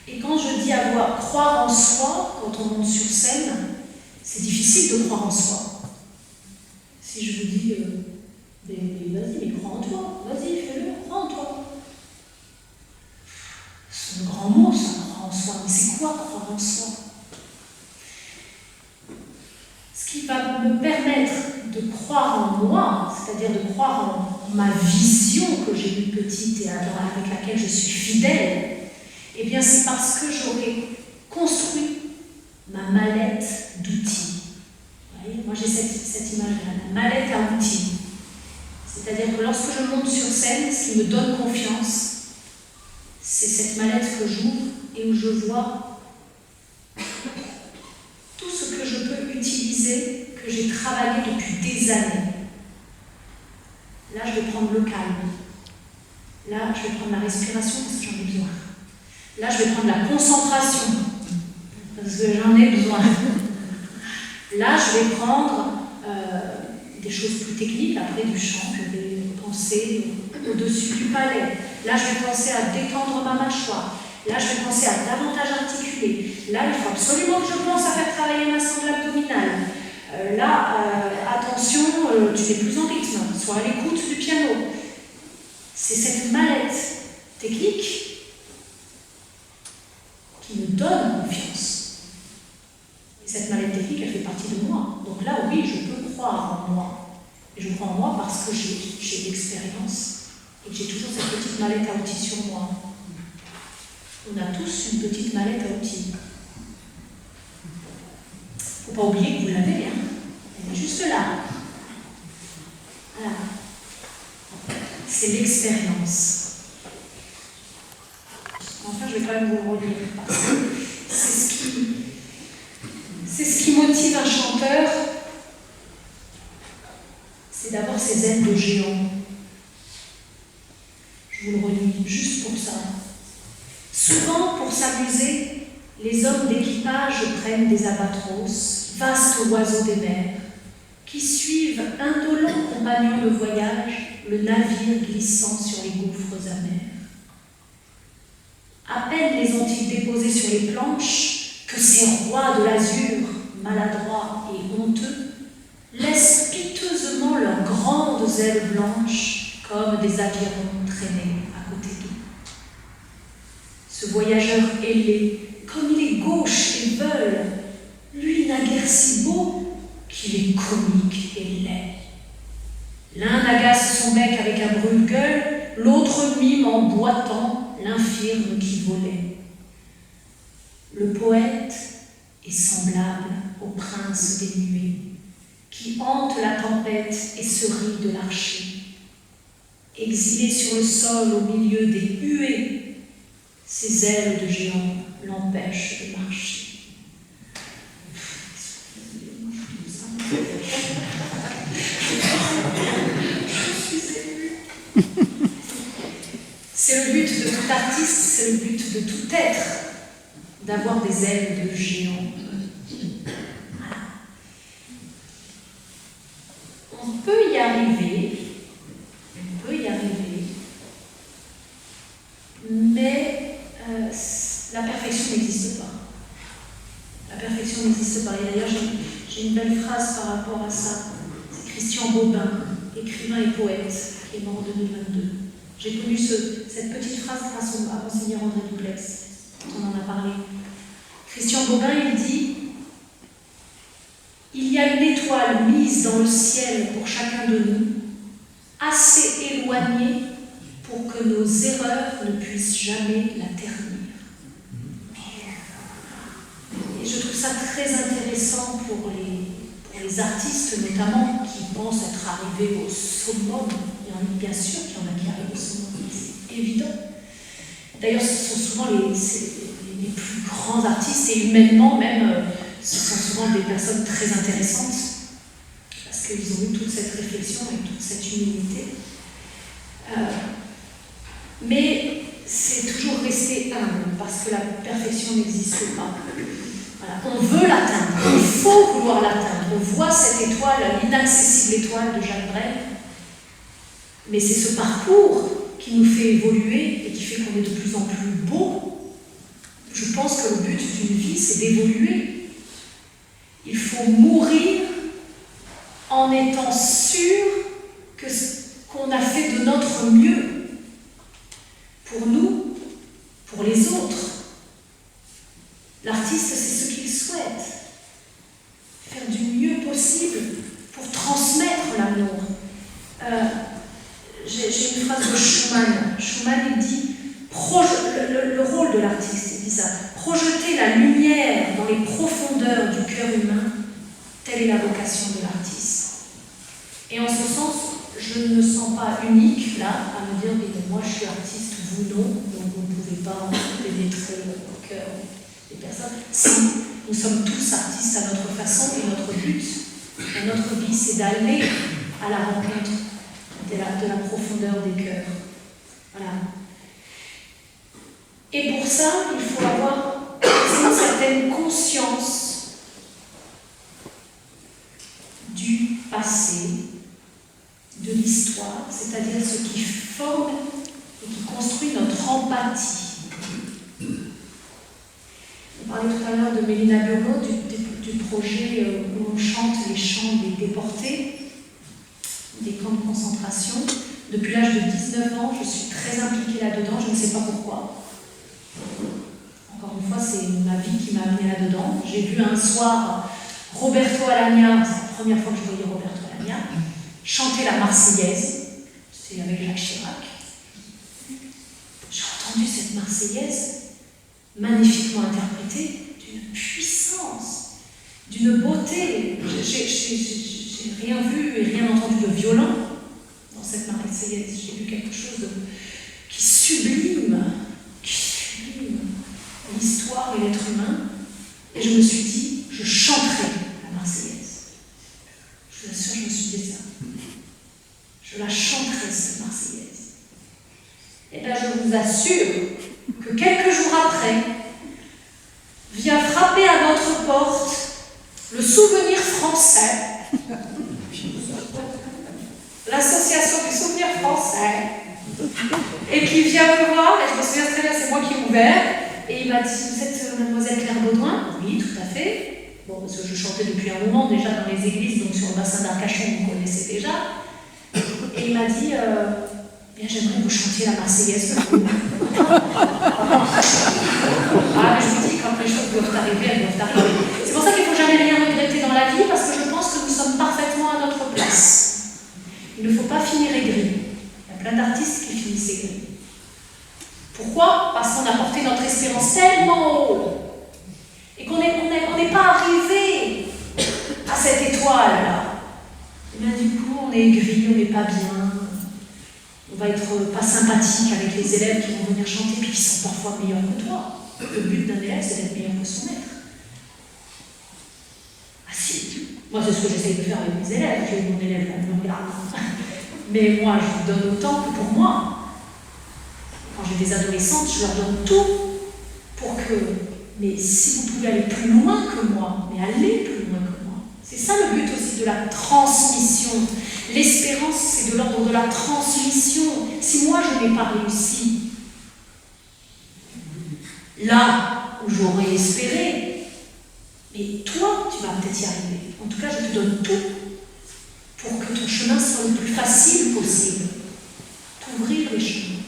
Et quand je dis croire en soi, quand on monte sur scène, c'est difficile de croire en soi. Si je vous dis, vas-y, mais crois en toi, vas-y, fais-le, crois en toi. C'est un grand mot, ça, croire en soi. Mais c'est quoi croire en soi? Ce qui va me permettre de croire en moi, c'est-à-dire de croire en ma vision que j'ai eue petite et avec laquelle je suis fidèle, eh bien c'est parce que j'aurai construit ma mallette d'outils. Vous voyez, moi j'ai cette image-là, la mallette à outils. C'est-à-dire que lorsque je monte sur scène, ce qui me donne confiance, c'est cette mallette que j'ouvre et où je vois tout ce que je peux utiliser, que j'ai travaillé depuis des années. Là, je vais prendre le calme. Là, je vais prendre la respiration parce que j'en ai besoin. Là, je vais prendre la concentration parce que j'en ai besoin. Là, je vais prendre des choses plus techniques, après du chant, je vais penser au-dessus du palais. Là, je vais penser à détendre ma mâchoire. Là, je vais penser à davantage articuler. Là, il faut absolument que je pense à faire travailler ma sangle abdominale. Attention, tu n'es plus en rythme, sois à l'écoute du piano. C'est cette mallette technique qui me donne confiance. Et cette mallette technique, elle fait partie de moi. Donc là, oui, je peux croire en moi. Et je crois en moi parce que j'ai l'expérience et que j'ai toujours cette petite mallette à outils sur moi. On a tous une petite mallette à outils. Il ne faut pas oublier que vous l'avez, hein. Elle est juste là. Voilà. C'est l'expérience. Enfin, je vais quand même vous le relire parce que c'est ce qui motive un chanteur. C'est d'avoir ses ailes de géant. Je vous le relis juste pour ça. Souvent, pour s'amuser, les hommes d'équipage prennent des albatros, vastes oiseaux des mers, qui suivent indolents compagnons de voyage, le navire glissant sur les gouffres amers. À peine les ont-ils déposés sur les planches que ces rois de l'azur, maladroits et honteux, laissent piteusement leurs grandes ailes blanches comme des avirons traînés à côté d'eux. Ce voyageur ailé, comme il est gauche et veule, lui n'a guère si beau qu'il est comique et laid. L'un agace son bec avec un brûle-gueule, l'autre mime en boitant l'infirme qui volait. Le poète est semblable au prince des nuées, qui hante la tempête et se rit de l'archer. Exilé sur le sol au milieu des huées, ses ailes de géant l'empêchent de marcher. C'est le but de tout artiste, c'est le but de tout être, d'avoir des ailes de géant. Voilà. On peut y arriver, mais la perfection n'existe pas. La perfection n'existe pas. Et d'ailleurs, j'ai une belle phrase par rapport à ça. C'est Christian Bobin, écrivain et poète, qui est mort en 2022. J'ai connu cette petite phrase grâce à Monseigneur André Duplex, dont on en a parlé. Christian Bobin, il dit « Il y a une étoile mise dans le ciel pour chacun de nous, assez éloignée pour que nos erreurs ne puissent jamais la ternir. » Et je trouve ça très intéressant pour les artistes, notamment, qui pensent être arrivés au summum. Il y en a bien sûr qu'il y en a qui arrivent au summum, c'est évident. D'ailleurs, ce sont souvent les plus grands artistes, et humainement même, ce sont souvent des personnes très intéressantes, parce qu'ils ont eu toute cette réflexion et toute cette humilité. Mais c'est toujours rester humble, parce que la perfection n'existe pas. Voilà. On veut l'atteindre, il faut vouloir l'atteindre. On voit cette étoile, l'inaccessible étoile de Jacques Brel, mais c'est ce parcours qui nous fait évoluer et qui fait qu'on est de plus en plus beau. Je pense que le but d'une vie, c'est d'évoluer. Il faut mourir en étant sûr qu'on a fait de notre mieux pour nous, pour les autres. L'artiste, c'est ce qu'il souhaite. Faire du mieux possible pour transmettre l'amour. J'ai une phrase de Schumann. Schumann, il dit, le rôle de l'artiste, il dit ça, projeter la lumière dans les profondeurs du cœur humain, telle est la vocation de l'artiste. Et en ce sens, je ne me sens pas unique, là, à me dire, mais moi je suis artiste, vous non, donc vous ne pouvez pas pénétrer au cœur des personnes. Si, nous sommes tous artistes à notre façon, et notre but, et notre vie, c'est d'aller à la rencontre de la profondeur des cœurs. Voilà. Et pour ça, il faut avoir une certaine conscience du passé, de l'histoire, c'est-à-dire ce qui forme et qui construit notre empathie. On parlait tout à l'heure de Mélina Burlot, du projet où on chante les chants des déportés, des camps de concentration. Depuis l'âge de 19 ans, je suis très impliquée là-dedans, je ne sais pas pourquoi. Encore une fois, c'est ma vie qui m'a amenée là-dedans. J'ai vu un soir Roberto Alagna, c'est la première fois que je voyais Roberto Alagna, chanter la Marseillaise, c'est avec Jacques Chirac. J'ai entendu cette Marseillaise, magnifiquement interprétée, d'une puissance, d'une beauté. J'ai rien vu et rien entendu de violent dans cette Marseillaise. J'ai vu quelque chose qui sublime l'histoire et l'être humain. Et je me suis dit, je chanterai la Marseillaise. Je vous assure, je me suis dit ça. Je la chanterai, cette Marseillaise. Et bien, je vous assure que quelques jours après, vient frapper à notre porte le Souvenir français, l'association du Souvenir français, et qui vient me voir, et je me souviens très bien, c'est moi qui ai ouvert, et il m'a dit, vous êtes mademoiselle Claire Baudouin? Oui, tout à fait. Bon, parce que je chantais depuis un moment déjà dans les églises, donc sur le bassin d'Arcachon, vous connaissez déjà. Et il m'a dit, bien, j'aimerais que vous chantiez la Marseillaise. Ah, mais je vous dis, quand les choses doivent arriver, elles doivent arriver. C'est pour ça qu'il ne faut jamais Il ne faut pas finir aigri. Il y a plein d'artistes qui finissent aigris. Pourquoi? Parce qu'on a porté notre espérance tellement haut et qu'on n'est pas arrivé à cette étoile-là. Et bien du coup, on est aigri, on n'est pas bien. On va être pas sympathique avec les élèves qui vont venir chanter puis qui sont parfois meilleurs que toi. Le but d'un élève, c'est d'être meilleur que son maître. Ah si, moi c'est ce que j'essaye de faire avec mes élèves. J'ai mon élève là, me regarde. Mais moi, je vous donne autant que pour moi. Quand j'ai des adolescentes, je leur donne tout pour que... Mais si vous pouvez aller plus loin que moi, mais allez plus loin que moi. C'est ça le but aussi de la transmission. L'espérance, c'est de l'ordre de la transmission. Si moi, je n'ai pas réussi, là où j'aurais espéré, mais toi, tu vas peut-être y arriver. En tout cas, je te donne tout pour que ton chemin soit le plus facile possible. T'ouvrir les chemins.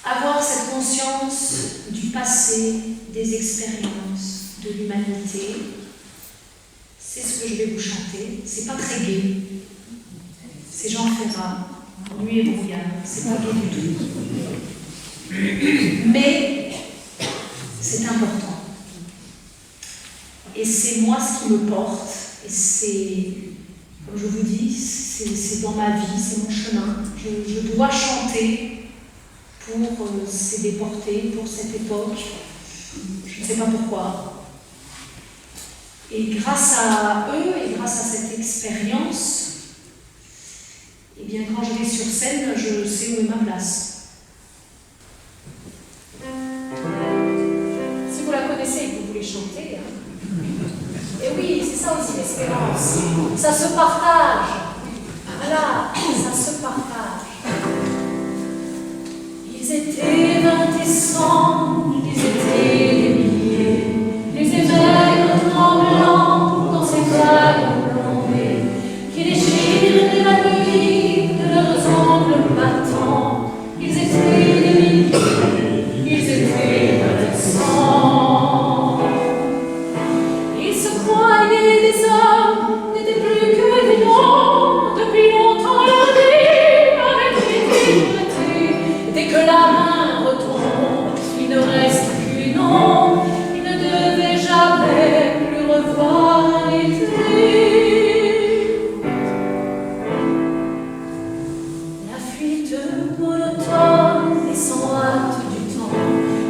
Avoir cette conscience du passé, des expériences, de l'humanité, c'est ce que je vais vous chanter. C'est pas très gai. C'est Jean Ferrat, Nuit et brouillard. C'est pas gai du tout. Mais c'est important. Et c'est moi ce qui me porte. Et c'est, comme je vous dis, c'est dans ma vie, c'est mon chemin. Je dois chanter pour ces déportés, pour cette époque. Je ne sais pas pourquoi. Et grâce à eux et grâce à cette expérience, eh bien, quand je vais sur scène, je sais où est ma place. Si vous la connaissez et que vous voulez chanter, et oui, c'est ça aussi l'espérance. Ça se partage. Voilà, ça se partage. Ils étaient 20 et 100, ils étaient des milliers. Les émeutes tremblants dans ces vagues plombées qui déchirent la nuit de leurs ongles battants. Ils étaient des milliers, ils étaient 20 et 100. Ils se croyaient des hommes, n'étaient plus que des noms. Depuis longtemps leur vie avait été traitée. Dès que la main retombe, il ne reste plus nom. Il ne devait jamais plus revoir l'été. La fuite monotone et sans hâte du temps,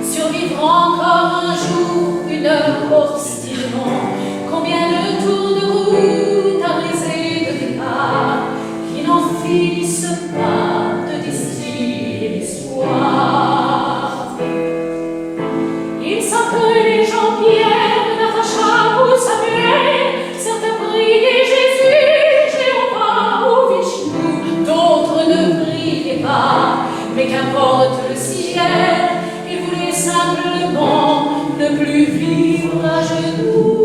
survivre encore un jour, une heure obstinément. Combien de tours de route à briser de départ, qui n'en finissent pas de distiller l'espoir. Il s'appelait les Jean-Pierre, Natacha ou Samuel, certains priaient Jésus, Jéhovah ou Vishnu, d'autres ne priaient pas, mais qu'importe le ciel, ils voulaient simplement ne plus vivre à genoux.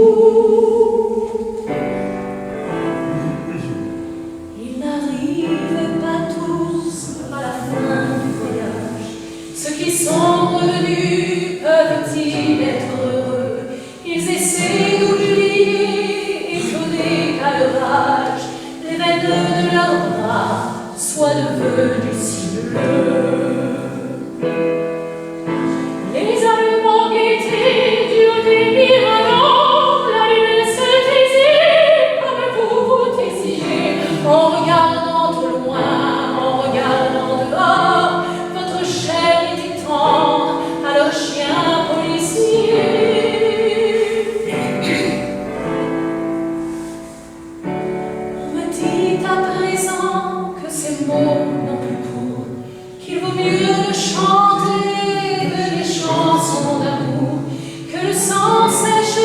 Ils n'arrivaient pas tous à la fin du voyage. Ceux qui sont revenus peuvent-ils être heureux? Ils essaient d'oublier et donner qu'à leur âge, les veines de leurs bras soient devenues si bleues. Les Allemands guettaient du haut des Miradors, la lune se taisait comme vous vous taisiez, en regardant au loin, en regardant dehors, votre chair était tendre à leur chien policier. On me dit à présent que ces mots n'ont plus cours, qu'il vaut mieux ne chanter que les chansons d'amour, que le sang sèche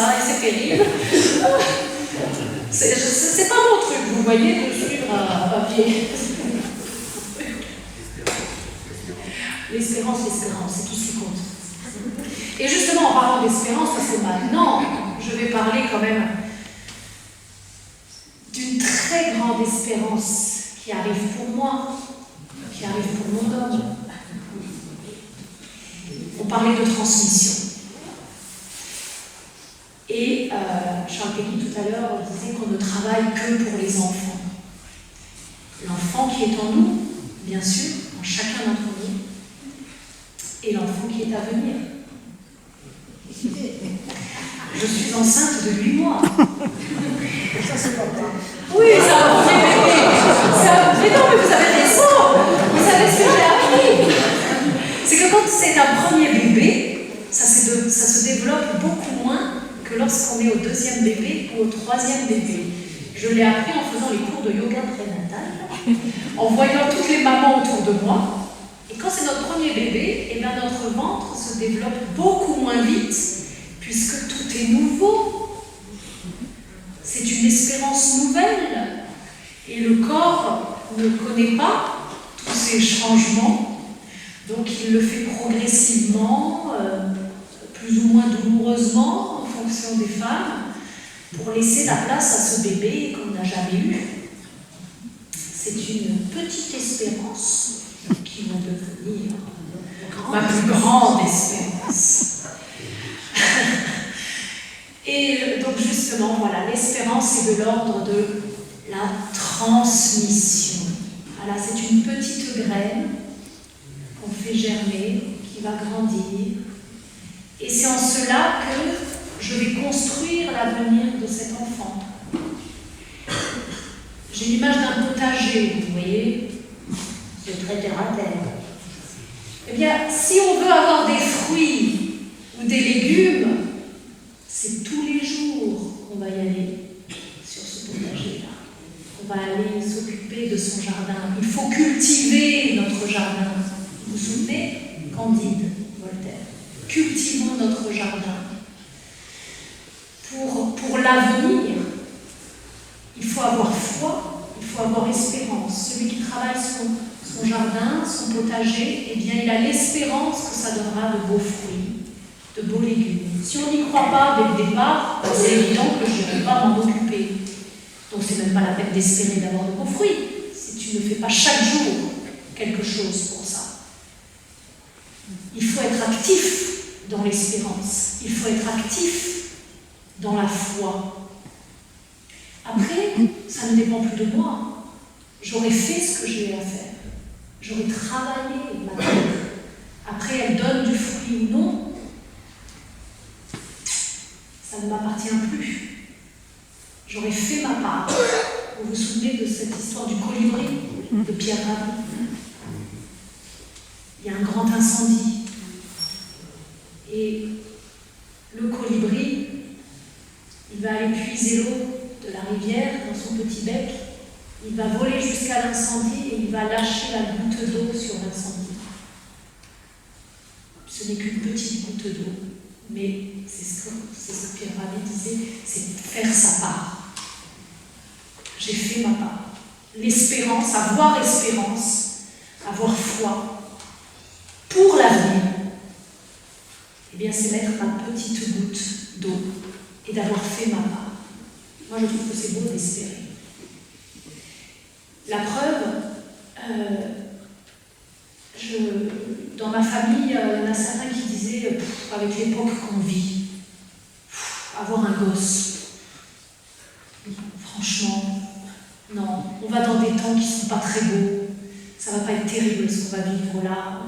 ça et c'est terrible. C'est pas mon truc, vous voyez, de suivre un papier. L'espérance, c'est tout ce qui compte. Et justement, en parlant d'espérance, parce que maintenant, je vais parler quand même d'une très grande espérance qui arrive pour moi, qui arrive pour mon homme. On parlait de transmission. Et Charles Péguy tout à l'heure disait qu'on ne travaille que pour les enfants. L'enfant qui est en nous, bien sûr, en chacun d'entre nous, et l'enfant qui est à venir. Je suis enceinte de 8 mois. Ça, c'est pas grave. Oui, c'est un premier bébé. Mais non, mais vous avez raison. Vous savez ce que j'ai appris. C'est que quand c'est un premier bébé, ça se développe beaucoup moins que lorsqu'on est au 2e bébé ou au 3e bébé. Je l'ai appris en faisant les cours de yoga prénatal, en voyant toutes les mamans autour de moi. Et quand c'est notre premier bébé, eh bien notre ventre se développe beaucoup moins vite, puisque tout est nouveau. C'est une espérance nouvelle. Et le corps ne connaît pas tous ces changements. Donc il le fait progressivement, plus ou moins douloureusement, en fonction des femmes, pour laisser la place à ce bébé qu'on n'a jamais eu. C'est une petite espérance qui va devenir ma plus grande espérance. Et donc justement, voilà, l'espérance est de l'ordre de la transmission. Voilà, c'est une petite graine qu'on fait germer, qui va grandir. Et c'est en cela que je vais construire l'avenir de cet enfant. J'ai l'image d'un potager, vous voyez, c'est très terre à terre. Eh bien, si on veut avoir des fruits ou des légumes, c'est tous les jours qu'on va y aller sur ce potager-là. On va aller s'occuper de son jardin. Il faut cultiver notre jardin. Vous vous souvenez? Candide, Voltaire. Cultivons notre jardin. Pour l'avenir, il faut avoir foi, il faut avoir espérance. Celui qui travaille son jardin, son potager, eh bien, il a l'espérance que ça donnera de beaux fruits, de beaux légumes. Si on n'y croit pas dès le départ, c'est évident que je ne vais pas m'en occuper. Donc, c'est même pas la peine d'espérer d'avoir de beaux fruits, si tu ne fais pas chaque jour quelque chose pour ça. Il faut être actif dans l'espérance, il faut être actif dans la foi. Après, ça ne dépend plus de moi. J'aurais fait ce que j'ai à faire. J'aurais travaillé ma terre. Après, elle donne du fruit ou non, ça ne m'appartient plus. J'aurais fait ma part. Vous vous souvenez de cette histoire du colibri de Pierre Rabhi? Il y a un grand incendie. Et le colibri, il va aller puiser l'eau de la rivière dans son petit bec, il va voler jusqu'à l'incendie et il va lâcher la goutte d'eau sur l'incendie. Ce n'est qu'une petite goutte d'eau, mais c'est ce que Pierre Rabhi disait, c'est faire sa part. J'ai fait ma part. L'espérance, avoir foi pour l'avenir, eh bien c'est mettre ma petite goutte d'eau et d'avoir fait ma part. Moi, je trouve que c'est beau d'espérer. La preuve, dans ma famille, il y en a certains qui disaient, avec l'époque qu'on vit, avoir un gosse, franchement, non, on va dans des temps qui ne sont pas très beaux, ça ne va pas être terrible ce qu'on va vivre là,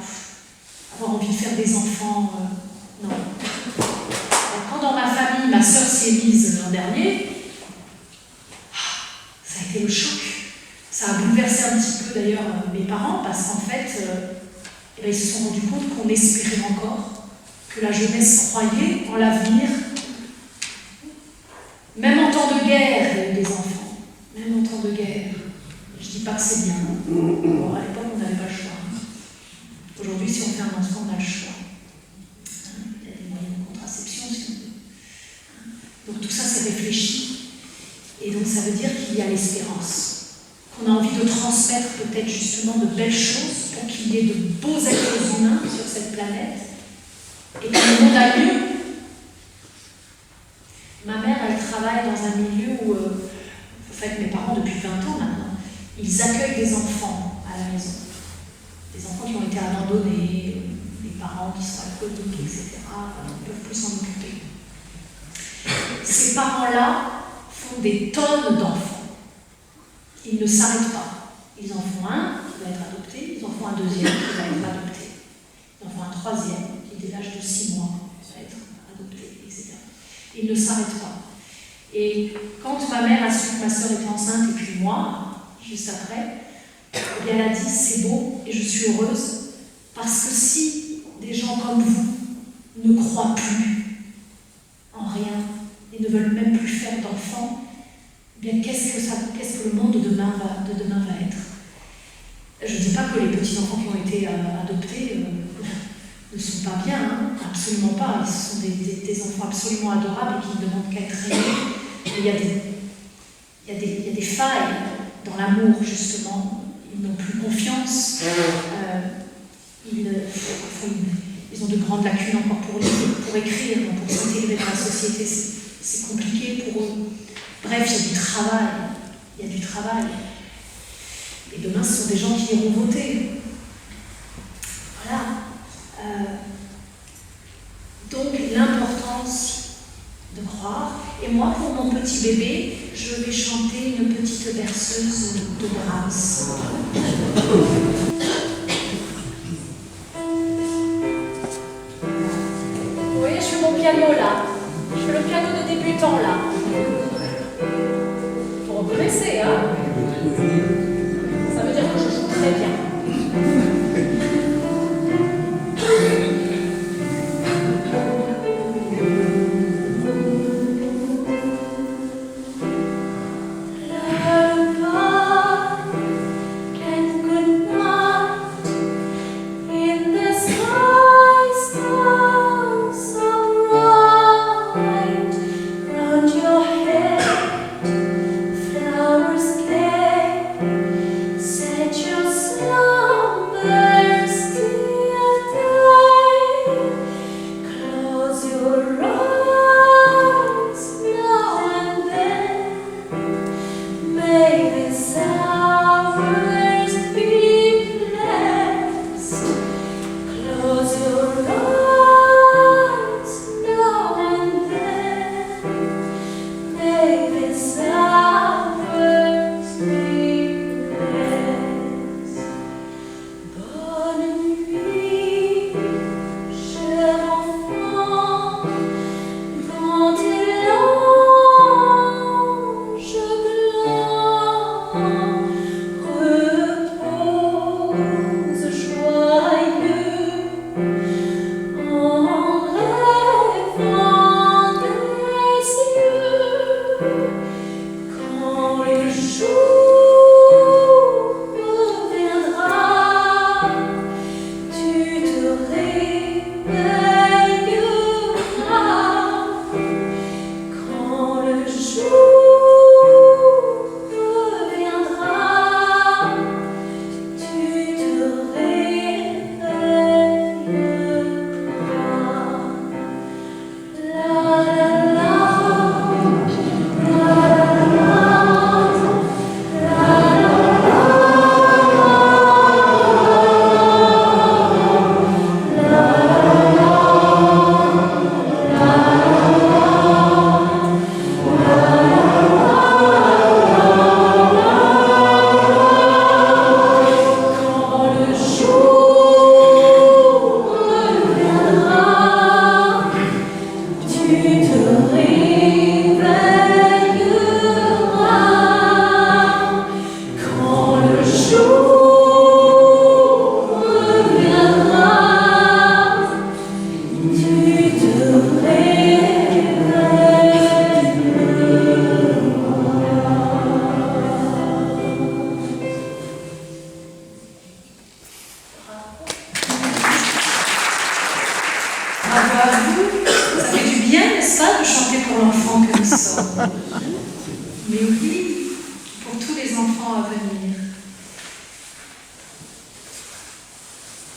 avoir envie de faire des enfants, non. Quand dans ma famille, ma sœur s'y est mise l'an dernier, ça a été le choc. Ça a bouleversé un petit peu d'ailleurs mes parents parce qu'en fait, ils se sont rendus compte qu'on espérait encore, que la jeunesse croyait en l'avenir. Même en temps de guerre, il y a eu des enfants. Même en temps de guerre. Je ne dis pas que c'est bien. Bon, à l'époque, on n'avait pas le choix. Aujourd'hui, si on fait un enfant, on a le choix. Il y a des moyens de contraception, si on veut. réfléchit. Et donc ça veut dire qu'il y a l'espérance, qu'on a envie de transmettre peut-être justement de belles choses pour qu'il y ait de beaux êtres humains sur cette planète et que le monde aille mieux. Ma mère, elle travaille dans un milieu où, en fait, mes parents, depuis 20 ans maintenant, ils accueillent des enfants à la maison. Des enfants qui ont été abandonnés, des parents qui sont alcooliques, etc. Ils ne peuvent plus s'en occuper. Ces parents-là font des tonnes d'enfants. Ils ne s'arrêtent pas. Ils en font un qui va être adopté, ils en font un deuxième qui va être adopté. Ils en font un troisième qui, dès l'âge de 6 mois, va être adopté, etc. Ils ne s'arrêtent pas. Et quand ma mère a su que ma sœur était enceinte, et puis moi, juste après, eh bien, elle a dit, c'est beau, et je suis heureuse, parce que si des gens comme vous ne croient plus en rien, et ne veulent même plus faire d'enfants, eh bien, qu'est-ce que le monde de demain va être? Je ne dis pas que les petits-enfants qui ont été adoptés ne sont pas bien, hein, absolument pas. Ils sont des enfants absolument adorables et qui ne demandent qu'à être aimés. Mais il y a des failles dans l'amour, justement. Ils n'ont plus confiance. Ils ont de grandes lacunes encore pour écrire, pour s'intégrer dans la société. C'est compliqué pour eux. Bref, il y a du travail. Il y a du travail. Et demain, ce sont des gens qui iront voter. Voilà. Donc, l'importance de croire. Et moi, pour mon petit bébé, je vais chanter une petite berceuse de Brahms. Vous voyez, je fais mon piano là. Je fais le piano de débutant là. Vous reconnaissez, hein? Ça veut dire que je joue très bien. bien, n'est-ce pas, de chanter pour l'enfant que nous sommes. Mais oui, pour tous les enfants à venir.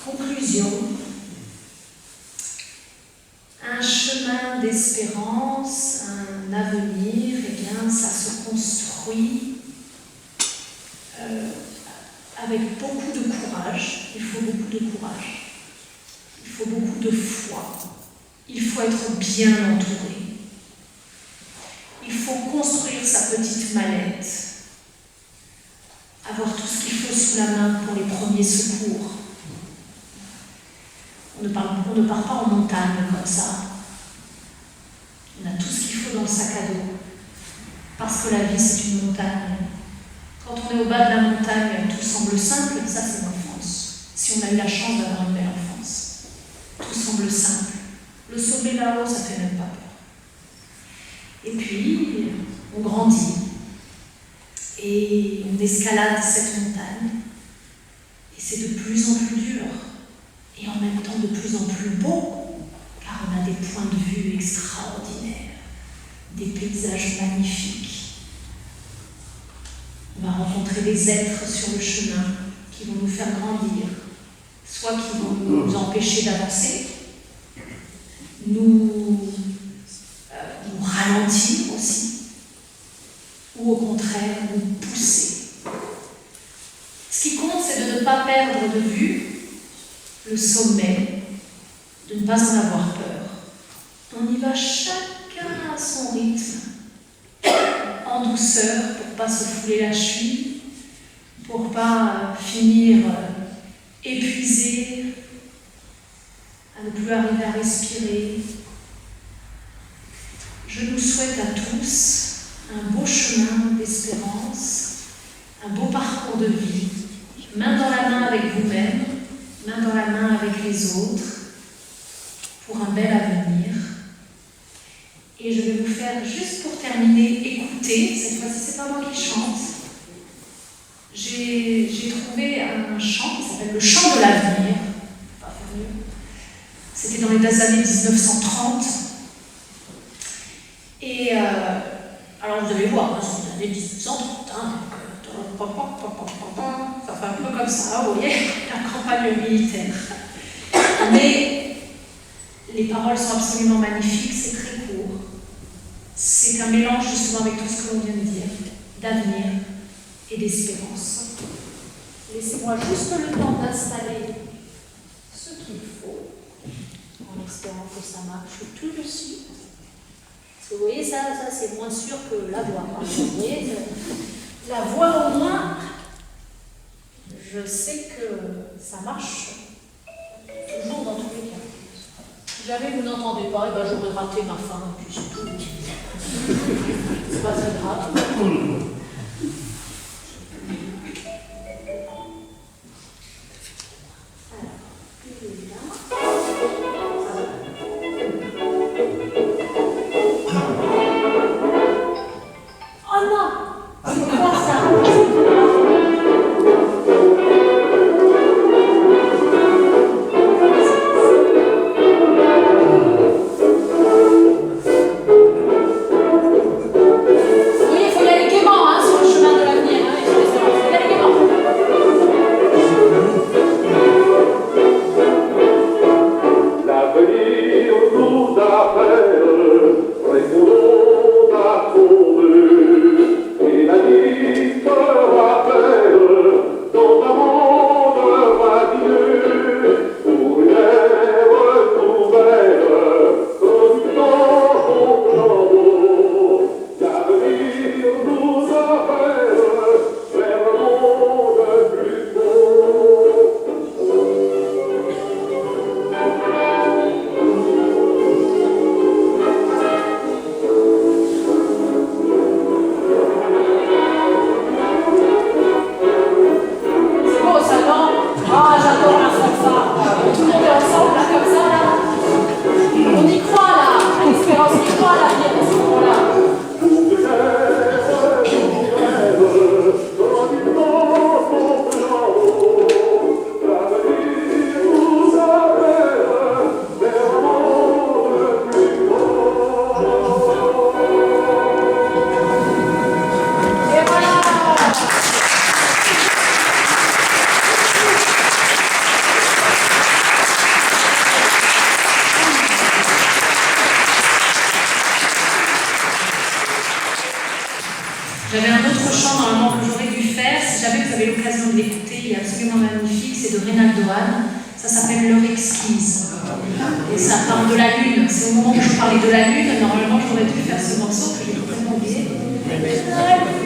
Conclusion. Un chemin d'espérance, un avenir, eh bien, ça se construit avec beaucoup de courage. Il faut beaucoup de courage. Il faut beaucoup de foi. Il faut être bien entouré. Il faut construire sa petite mallette. Avoir tout ce qu'il faut sous la main pour les premiers secours. On ne part pas en montagne comme ça. On a tout ce qu'il faut dans le sac à dos. Parce que la vie, c'est une montagne. Quand on est au bas de la montagne, tout semble simple, ça c'est l'enfance. Si on a eu la chance d'avoir une belle enfance. Tout semble simple. Le sommet là-haut, ça fait même pas peur. Et puis, on grandit. Et on escalade cette montagne. Et c'est de plus en plus dur. Et en même temps de plus en plus beau, car on a des points de vue extraordinaires, des paysages magnifiques. On va rencontrer des êtres sur le chemin qui vont nous faire grandir, soit qui vont nous empêcher d'avancer, nous ralentir aussi, ou au contraire nous pousser. Ce qui compte, c'est de ne pas perdre de vue le sommet, de ne pas en avoir peur. On y va chacun à son rythme, en douceur, pour ne pas se fouler la cheville, pour ne pas finir épuisé, à ne plus arriver à respirer. Je nous souhaite à tous un beau chemin d'espérance, un beau parcours de vie, main dans la main avec vous-même, main dans la main avec les autres, pour un bel avenir. Et je vais vous faire, juste pour terminer, écouter. Cette fois-ci, c'est pas moi qui chante. J'ai trouvé un chant qui s'appelle le chant de l'avenir. Pas faire mieux. C'était dans les années 1930. Et alors vous allez voir, c'est les années 1930. Ça fait un peu comme ça, vous voyez, la campagne militaire. Mais les paroles sont absolument magnifiques, c'est très court. C'est un mélange justement avec tout ce que l'on vient de dire, d'avenir et d'espérance. Laissez-moi juste le temps d'installer ce qu'il faut, en espérant que ça marche tout de suite. Parce que vous voyez, ça c'est moins sûr que la voix. Vous voyez, la voix au moins, je sais que ça marche toujours dans tous les cas. Si jamais vous n'entendez pas, eh ben j'aurais raté ma fin, et puis c'est tout. C'est pas très grave. J'avais un autre chant normalement que j'aurais dû faire. Si jamais vous avez l'occasion de l'écouter, il est absolument magnifique. C'est de Reynaldo Hahn. Ça s'appelle L'heure exquise. Et ça parle de la lune. C'est au moment où je parlais de la lune. Normalement, j'aurais dû faire ce morceau que j'ai complètement oublié. Sous la lune.